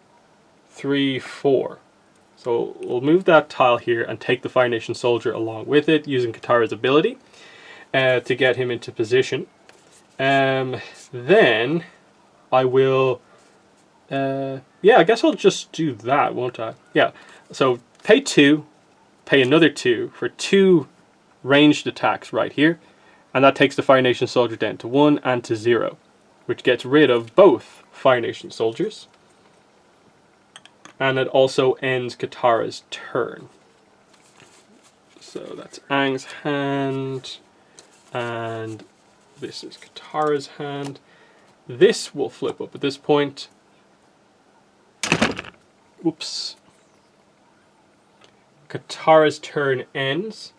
3, 4. So we'll move that tile here and take the Fire Nation soldier along with it using Katara's ability to get him into position. Then I will, yeah, I guess I'll just do that, won't I? Yeah, so pay 2, pay another 2 for 2 ranged attacks right here, and that takes the Fire Nation soldier down to 1 and to 0, which gets rid of both Fire Nation soldiers. And it also ends Katara's turn. So that's Aang's hand, and this is Katara's hand. This will flip up at this point. Whoops. Katara's turn ends,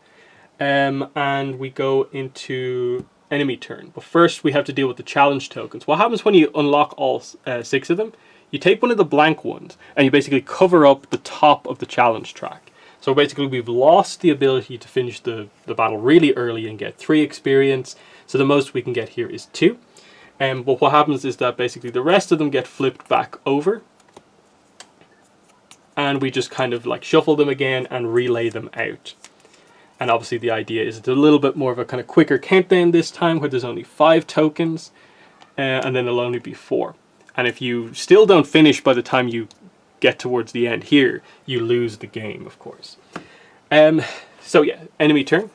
and we go into enemy turn. But first we have to deal with the challenge tokens. What happens when you unlock all 6 of them? You take one of the blank ones and you basically cover up the top of the challenge track. So basically we've lost the ability to finish the battle really early and get 3 experience. So the most we can get here is 2. But what happens is that basically the rest of them get flipped back over. And we just kind of like shuffle them again and relay them out. And obviously the idea is it's a little bit more of a kind of quicker countdown this time, where there's only 5 tokens. And then there'll only be 4. And if you still don't finish by the time you get towards the end here, you lose the game, of course. So yeah, enemy turn.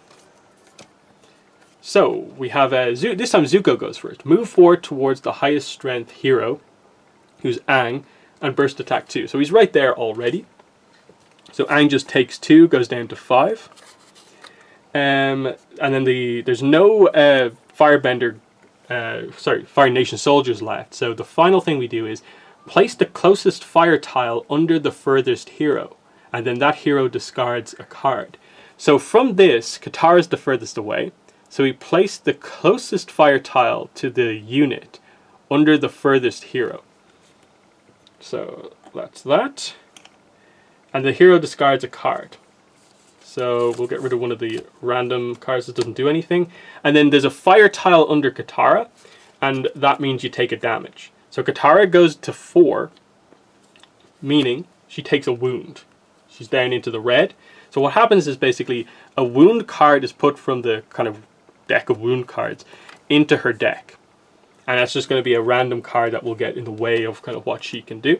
So we have this time Zuko goes first. Move forward towards the highest strength hero, who's Aang, and burst attack 2. So he's right there already. So Aang just takes 2, goes down to 5. And then there's no Firebender. Fire Nation soldiers left. So the final thing we do is place the closest fire tile under the furthest hero, and then that hero discards a card. So from this, Katara's the furthest away, so we place the closest fire tile to the unit under the furthest hero. So that's that. And the hero discards a card. So we'll get rid of one of the random cards that doesn't do anything. And then there's a fire tile under Katara, and that means you take a damage. So Katara goes to 4, meaning she takes a wound. She's down into the red. So what happens is basically a wound card is put from the kind of deck of wound cards into her deck. And that's just going to be a random card that will get in the way of kind of what she can do.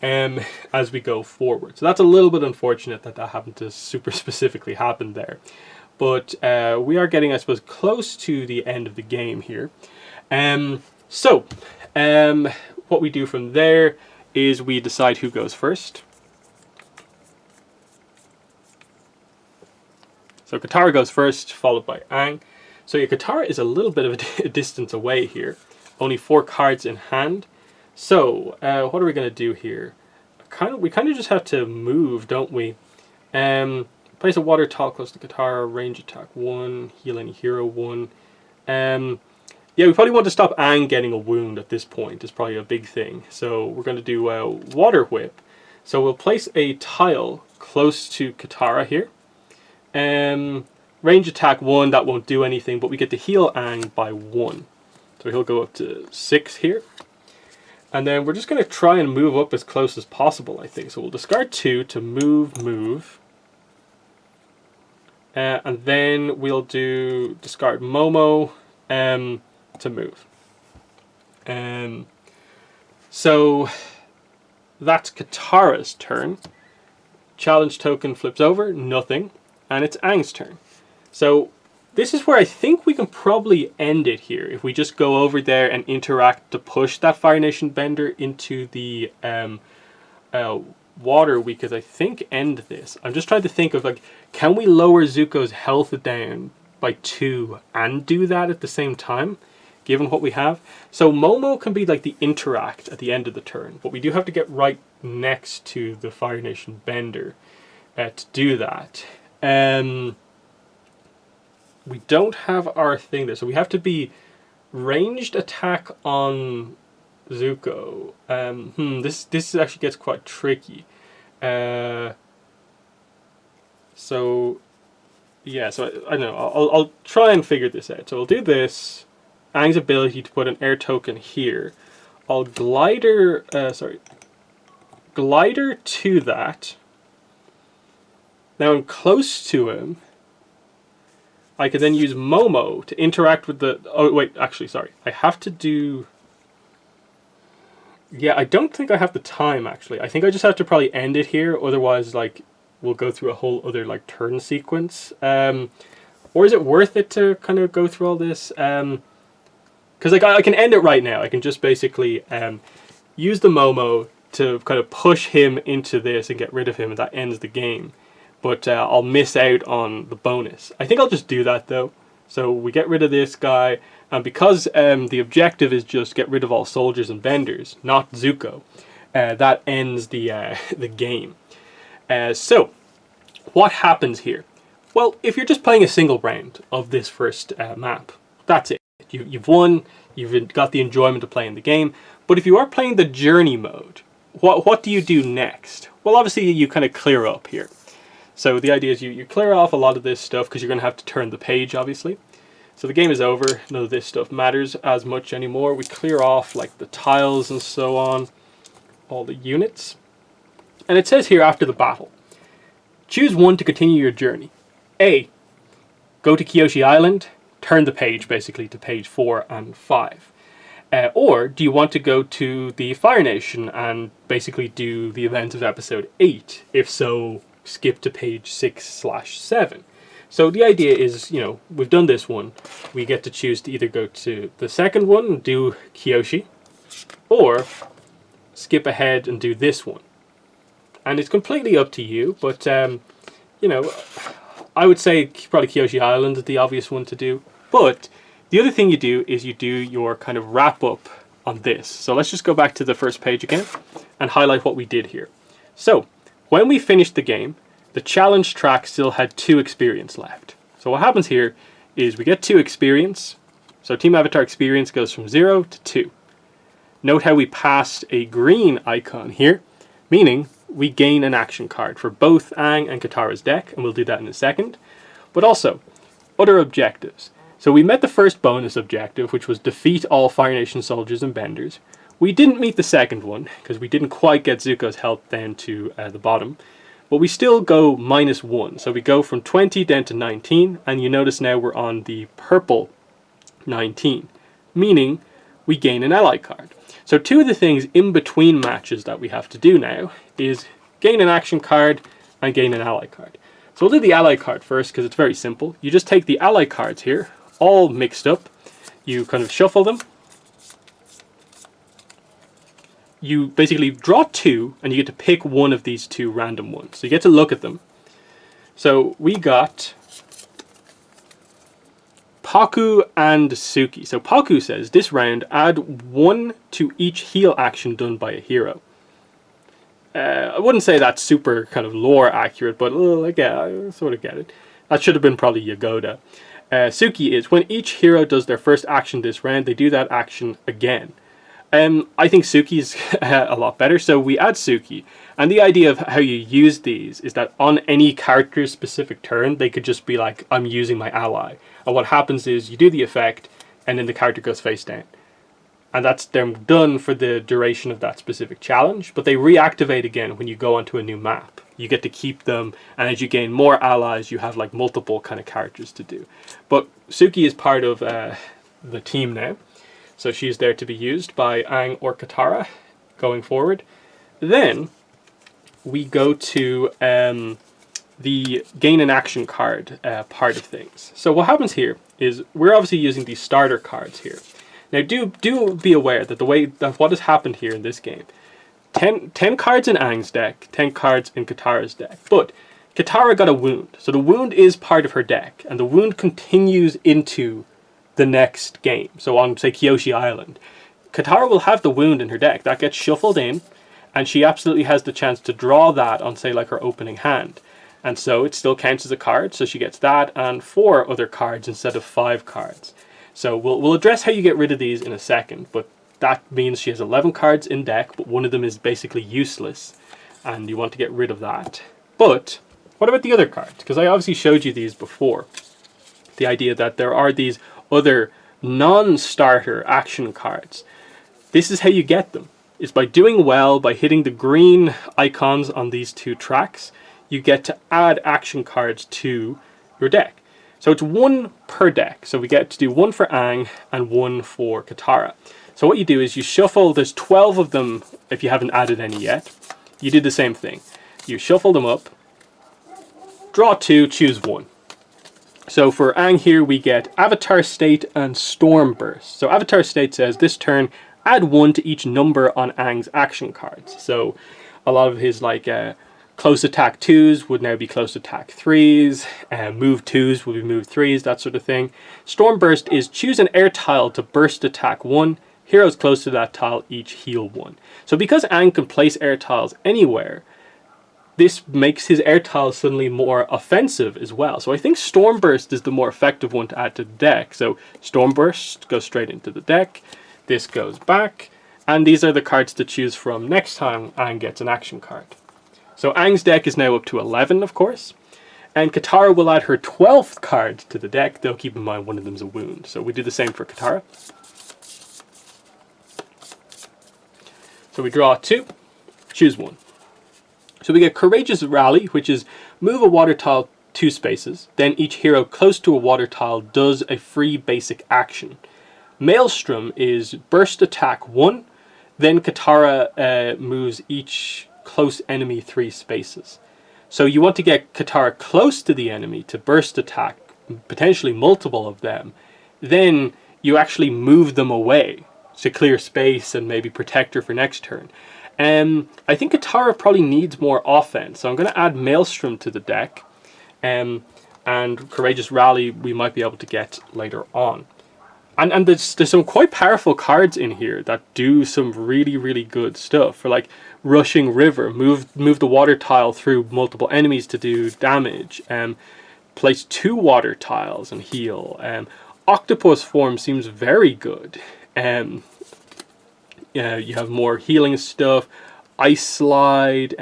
As we go forward. So that's a little bit unfortunate that happened to super specifically happen there. But we are getting, I suppose, close to the end of the game here. What we do from there is we decide who goes first. So Katara goes first, followed by Aang. So yeah, Katara is a little bit of a distance away here. Only 4 cards in hand. So, what are we going to do here? We kind of just have to move, don't we? Place a water tile close to Katara, range attack 1, heal any hero 1. Yeah, we probably want to stop Aang getting a wound at this point. Is probably a big thing. So we're going to do water whip. So we'll place a tile close to Katara here. Range attack 1, that won't do anything, but we get to heal Aang by 1. So he'll go up to 6 here. And then we're just going to try and move up as close as possible, I think. So we'll discard 2 to move. And then we'll do discard Momo to move. So that's Katara's turn. Challenge token flips over, nothing. And it's Aang's turn. So this is where I think we can probably end it here. If we just go over there and interact to push that Fire Nation Bender into the water, we could, I think, end this. I'm just trying to think of, like, can we lower Zuko's health down by 2 and do that at the same time, given what we have? So Momo can be like the interact at the end of the turn, but we do have to get right next to the Fire Nation Bender to do that. We don't have our thing there, so we have to be ranged attack on Zuko. This actually gets quite tricky. So yeah, so I don't know. I'll try and figure this out. So we'll do this. Aang's ability to put an air token here. I'll glider to that. Now I'm close to him. I can then use Momo to interact with the... Oh, wait, actually, sorry. I have to do... Yeah, I don't think I have the time, actually. I think I just have to probably end it here. Otherwise, like, we'll go through a whole other, like, turn sequence. Or is it worth it to kind of go through all this? Because, like, I can end it right now. I can just basically use the Momo to kind of push him into this and get rid of him, and that ends the game. But I'll miss out on the bonus. I think I'll just do that, though. So we get rid of this guy, and because the objective is just get rid of all soldiers and benders, not Zuko, that ends the game. So, what happens here? Well, if you're just playing a single round of this first map, that's it. You've won, you've got the enjoyment of playing the game. But if you are playing the journey mode, what do you do next? Well, obviously you kind of clear up here. So the idea is you clear off a lot of this stuff because you're going to have to turn the page, obviously. So the game is over. None of this stuff matters as much anymore. We clear off like the tiles and so on, all the units. And it says here after the battle, choose one to continue your journey. A, go to Kyoshi Island, turn the page basically to page 4 and 5. Or do you want to go to the Fire Nation and basically do the events of episode 8? If so, skip to page 6/7. So the idea is, you know, we've done this one. We get to choose to either go to the second one and do Kyoshi, or skip ahead and do this one. And it's completely up to you, but, you know, I would say probably Kyoshi Island is the obvious one to do. But the other thing you do is you do your kind of wrap up on this. So let's just go back to the first page again and highlight what we did here. So when we finished the game, the challenge track still had 2 experience left. So what happens here is we get 2 experience. So Team Avatar experience goes from 0 to 2. Note how we passed a green icon here, meaning we gain an action card for both Aang and Katara's deck, and we'll do that in a second. But also, other objectives. So we met the first bonus objective, which was defeat all Fire Nation soldiers and benders. We didn't meet the second one, because we didn't quite get Zuko's health down to the bottom. But we still go -1, so we go from 20 down to 19, and you notice now we're on the purple 19, meaning we gain an ally card. So 2 of the things in between matches that we have to do now is gain an action card and gain an ally card. So we'll do the ally card first because it's very simple. You just take the ally cards here, all mixed up, you kind of shuffle them. You basically draw 2 and you get to pick one of these 2 random ones. So you get to look at them. So we got Pakku and Suki. So Pakku says, this round add 1 to each heal action done by a hero. I wouldn't say that's super kind of lore accurate, but I sort of get it. That should have been probably Yagoda. Suki is, when each hero does their first action this round, they do that action again. I think Suki is a lot better, so we add Suki. And the idea of how you use these is that on any character's specific turn, they could just be like, I'm using my ally. And what happens is you do the effect, and then the character goes face down. And that's them done for the duration of that specific challenge, but they reactivate again when you go onto a new map. You get to keep them, and as you gain more allies, you have like multiple kind of characters to do. But Suki is part of the team now. So she's there to be used by Aang or Katara going forward. Then we go to the gain an action card part of things. So what happens here is we're obviously using these starter cards here. Now do be aware that the way that what has happened here in this game, 10 cards in Aang's deck, 10 cards in Katara's deck. But Katara got a wound. So the wound is part of her deck, and the wound continues into the next game. So on, say, Kyoshi Island, Katara will have the wound in her deck. That gets shuffled in, and she absolutely has the chance to draw that on, say, like her opening hand. And so it still counts as a card, so she gets that and 4 other cards instead of 5 cards. So we'll address how you get rid of these in a second, but that means she has 11 cards in deck, but one of them is basically useless, and you want to get rid of that. But what about the other cards? Because I obviously showed you these before. The idea that there are these other non-starter action cards. This is how you get them. It's by doing well, by hitting the green icons on these 2 tracks, you get to add action cards to your deck. So it's 1 per deck. So we get to do 1 for Aang and 1 for Katara. So what you do is you shuffle, there's 12 of them if you haven't added any yet. You do the same thing. You shuffle them up, draw 2, choose 1. So for Aang here we get Avatar State and Storm Burst. So Avatar State says this turn add 1 to each number on Aang's action cards. So a lot of his like close attack 2s would now be close attack 3s, move 2s would be move 3s, that sort of thing. Storm Burst is choose an air tile to burst attack 1. Heroes close to that tile each heal 1. So because Aang can place air tiles anywhere, this makes his air tiles suddenly more offensive as well. So I think Storm Burst is the more effective one to add to the deck. So Storm Burst goes straight into the deck. This goes back. And these are the cards to choose from next time Aang gets an action card. So Aang's deck is now up to 11, of course. And Katara will add her 12th card to the deck, though keep in mind one of them is a wound. So we do the same for Katara. So we draw 2, choose 1. So we get Courageous Rally, which is move a water tile 2 spaces. Then each hero close to a water tile does a free basic action. Maelstrom is burst attack 1. Then Katara moves each close enemy 3 spaces. So you want to get Katara close to the enemy to burst attack, potentially multiple of them. Then you actually move them away to clear space and maybe protect her for next turn. I think Katara probably needs more offense, so I'm going to add Maelstrom to the deck, and Courageous Rally we might be able to get later on. And there's some quite powerful cards in here that do some really, really good stuff. For like Rushing River, move the water tile through multiple enemies to do damage. Place 2 water tiles and heal. Octopus Form seems very good. You have more healing stuff. Ice Slide.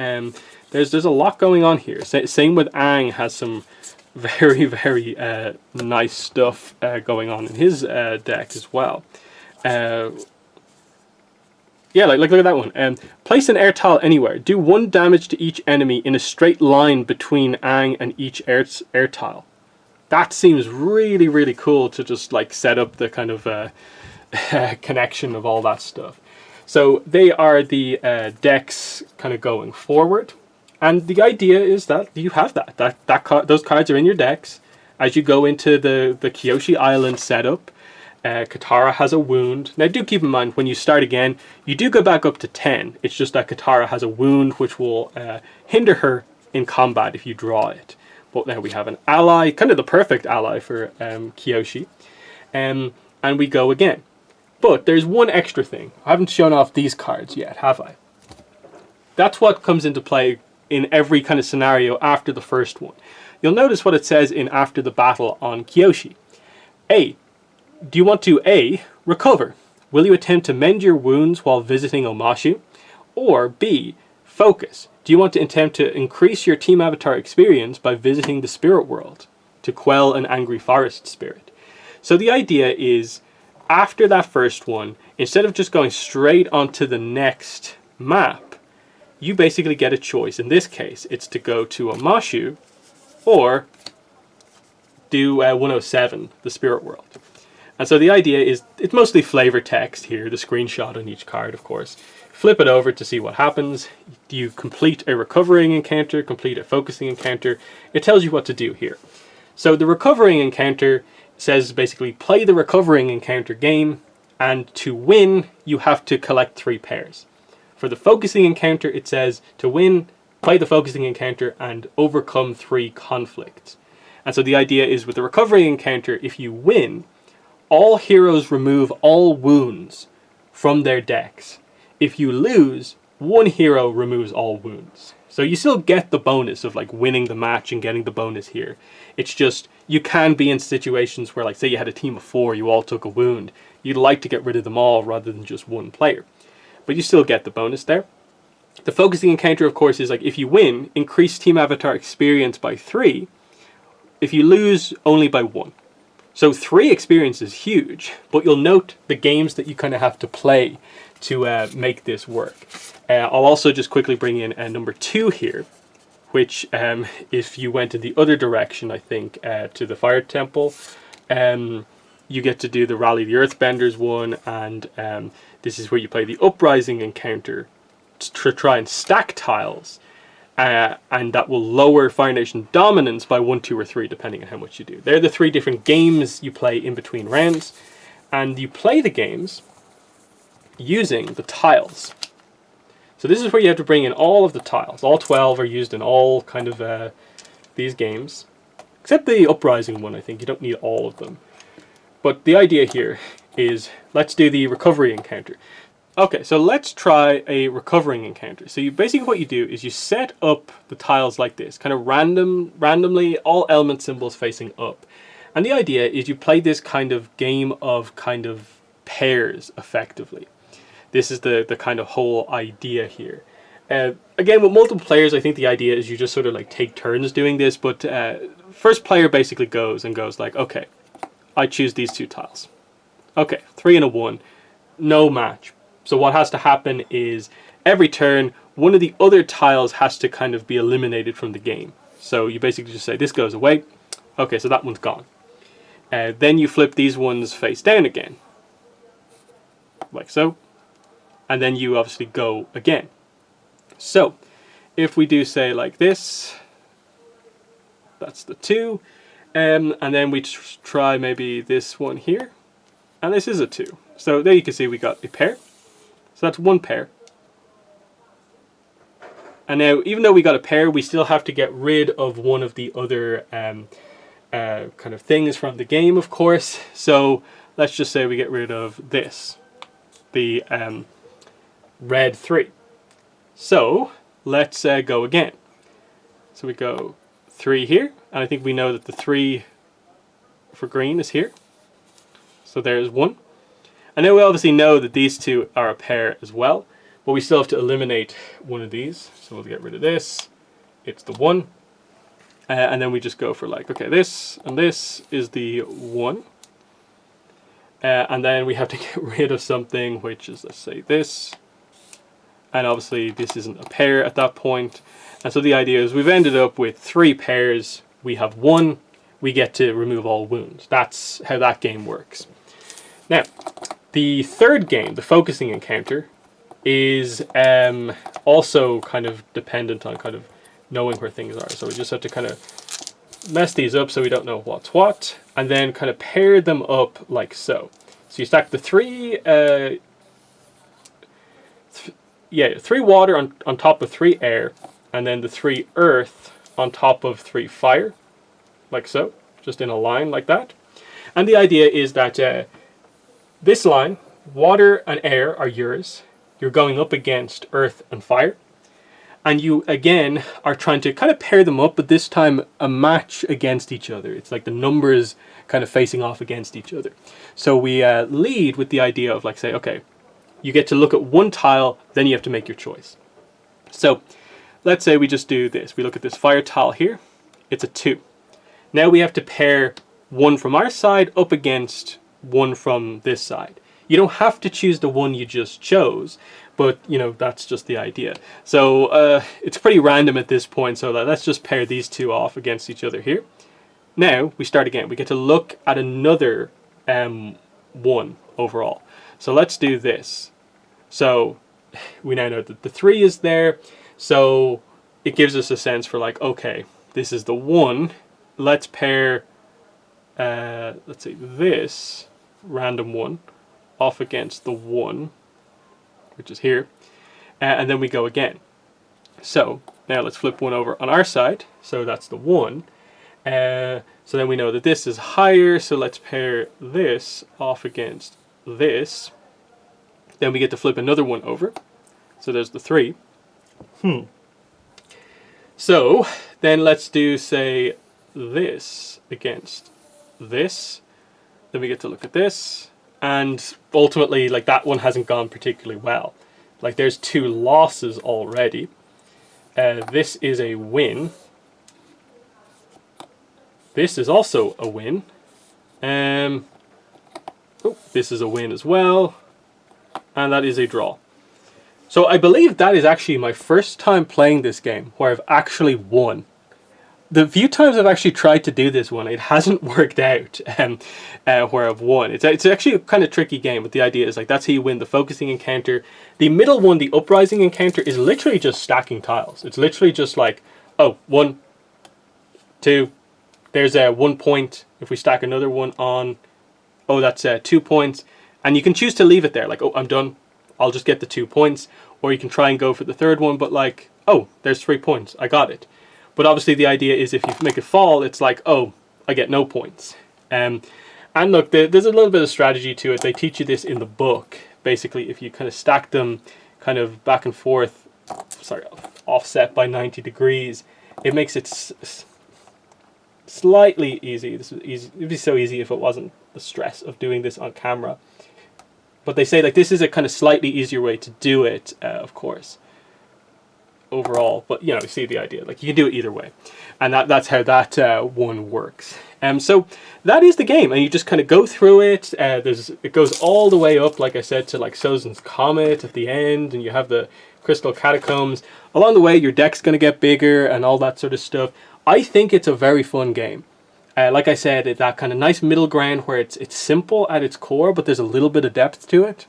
There's a lot going on here. Same with Aang, has some very, very nice stuff going on in his deck as well. Yeah, like look at that one. Place an air tile anywhere. Do 1 damage to each enemy in a straight line between Aang and each air tile. That seems really, really cool to just like set up the kind of connection of all that stuff. So they are the decks kind of going forward. And the idea is that you have those cards are in your decks. As you go into the Kyoshi Island setup, Katara has a wound. Now do keep in mind, when you start again, you do go back up to 10. It's just that Katara has a wound which will hinder her in combat if you draw it. But now we have an ally, kind of the perfect ally for Kyoshi. And we go again. But there's one extra thing. I haven't shown off these cards yet, have I? That's what comes into play in every kind of scenario after the first one. You'll notice what it says in After the Battle on Kyoshi. A. Do you want to A. Recover? Will you attempt to mend your wounds while visiting Omashu? Or B. Focus. Do you want to attempt to increase your Team Avatar experience by visiting the spirit world to quell an angry forest spirit? So the idea is, after that first one, instead of just going straight onto the next map, you basically get a choice. In this case, it's to go to Omashu or do 107, the spirit world. And so the idea is, it's mostly flavor text here, the screenshot on each card, of course. Flip it over to see what happens. You complete a recovering encounter, complete a focusing encounter. It tells you what to do here. So the recovering encounter says basically play the recovering encounter game, and to win, you have to collect 3 pairs. For the focusing encounter, it says to win, play the focusing encounter and overcome 3 conflicts. And so the idea is, with the recovering encounter, if you win, all heroes remove all wounds from their decks. If you lose, 1 hero removes all wounds. So you still get the bonus of like winning the match and getting the bonus here. It's just, you can be in situations where, like, say you had a team of 4, you all took a wound. you'd like to get rid of them all rather than just one player. But you still get the bonus there. The focusing encounter, of course, is like if you win, increase team avatar experience by 3. If you lose, only by 1. So 3 experience is huge, but you'll note the games that you kind of have to play to make this work. I'll also just quickly bring in number 2 here, which if you went in the other direction, I think, to the Fire Temple, you get to do the Rally the Earthbenders one, and this is where you play the Uprising encounter to try and stack tiles, and that will lower Fire Nation dominance by 1, 2, or 3, depending on how much you do. They're the 3 different games you play in between rounds, and you play the games using the tiles. So this is where you have to bring in all of the tiles. All 12 are used in all kind of these games, except the Uprising one. I think you don't need all of them. But the idea here is, let's do the recovery encounter. Okay, so let's try a recovering encounter. So basically what you do is you set up the tiles like this, kind of randomly, all element symbols facing up. And the idea is you play this kind of game of kind of pairs, effectively. This is the kind of whole idea here. Again, with multiple players, I think the idea is you just sort of like take turns doing this, but first player basically goes like, okay, I choose these 2 tiles. Okay, 3 and a 1, no match. So what has to happen is every turn, one of the other tiles has to kind of be eliminated from the game. So you basically just say, this goes away. Okay, so that one's gone. Then you flip these ones face down again, like so. And then you obviously go again. So if we do say like this, that's the 2. And then we try maybe this one here. And this is a 2. So there you can see we got a pair. So that's 1 pair. And now, even though we got a pair, we still have to get rid of one of the other kind of things from the game, of course. So let's just say we get rid of this, the red 3. So let's go again. So we go 3 here, and I think we know that the 3 for green is here. So there's 1. And now we obviously know that these 2 are a pair as well, but we still have to eliminate one of these. So we'll get rid of this. It's the 1. And then we just go for like, okay, this and this is the 1. And then we have to get rid of something, which is, let's say, this. And obviously this isn't a pair at that point. And so the idea is we've ended up with 3 pairs. We have 1. We get to remove all wounds. That's how that game works. Now, the third game, the focusing encounter, is also kind of dependent on kind of knowing where things are. So we just have to kind of mess these up so we don't know what's what, and then kind of pair them up like so. So you stack the 3 3 water on top of 3 air, and then the 3 earth on top of 3 fire, like so, just in a line like that. And the idea is that this line, water and air are yours. You're going up against earth and fire. And you, again, are trying to kind of pair them up, but this time a match against each other. It's like the numbers kind of facing off against each other. So we lead with the idea of like, say, okay, you get to look at 1 tile, then you have to make your choice. So let's say we just do this. We look at this fire tile here. It's a 2. Now we have to pair 1 from our side up against 1 from this side. You don't have to choose the one you just chose, but you know, that's just the idea. So it's pretty random at this point, so let's just pair these 2 off against each other here. Now we start again. We get to look at another 1 overall. So let's do this. So we now know that the 3 is there, so it gives us a sense for like, okay, this is the 1. Let's pair let's see, this random 1 off against the 1, which is here, and then we go again. So now let's flip 1 over on our side, so that's the 1. So then we know that this is higher, so let's pair this off against this. Then we get to flip another 1 over, so there's the 3. So then let's do, say, this against this. Then we get to look at this, and ultimately, like, that one hasn't gone particularly well. Like, there's 2 losses already. This is a win. This is also a win. Oh, this is a win as well. And that is a draw. So I believe that is actually my first time playing this game where I've actually won. The few times I've actually tried to do this one, it hasn't worked out where I've won. It's actually a kind of tricky game, but the idea is like that's how you win the focusing encounter. The middle one, the uprising encounter, is literally just stacking tiles. It's literally just like, oh, 1, 2, there's a 1 point. If we stack another one on, oh, that's 2 points. And you can choose to leave it there, like, oh, I'm done. I'll just get the 2 points. Or you can try and go for the third one, but like, oh, there's 3 points. I got it. But obviously the idea is if you make it fall, it's like, oh, I get no points. And look, there's a little bit of strategy to it. They teach you this in the book. Basically, if you kind of stack them kind of back and forth, sorry, offset by 90 degrees, it makes it slightly easy. This is easy. It'd be so easy if it wasn't the stress of doing this on camera. But they say like this is a kind of slightly easier way to do it, of course, overall. But you know, you see the idea. Like you can do it either way, and that's how that one works. So that is the game, and you just kind of go through it. It goes all the way up, like I said, to like Sozin's Comet at the end, and you have the Crystal Catacombs. Along the way, your deck's going to get bigger and all that sort of stuff. I think it's a very fun game. Like I said, it's that kind of nice middle ground where it's simple at its core, but there's a little bit of depth to it.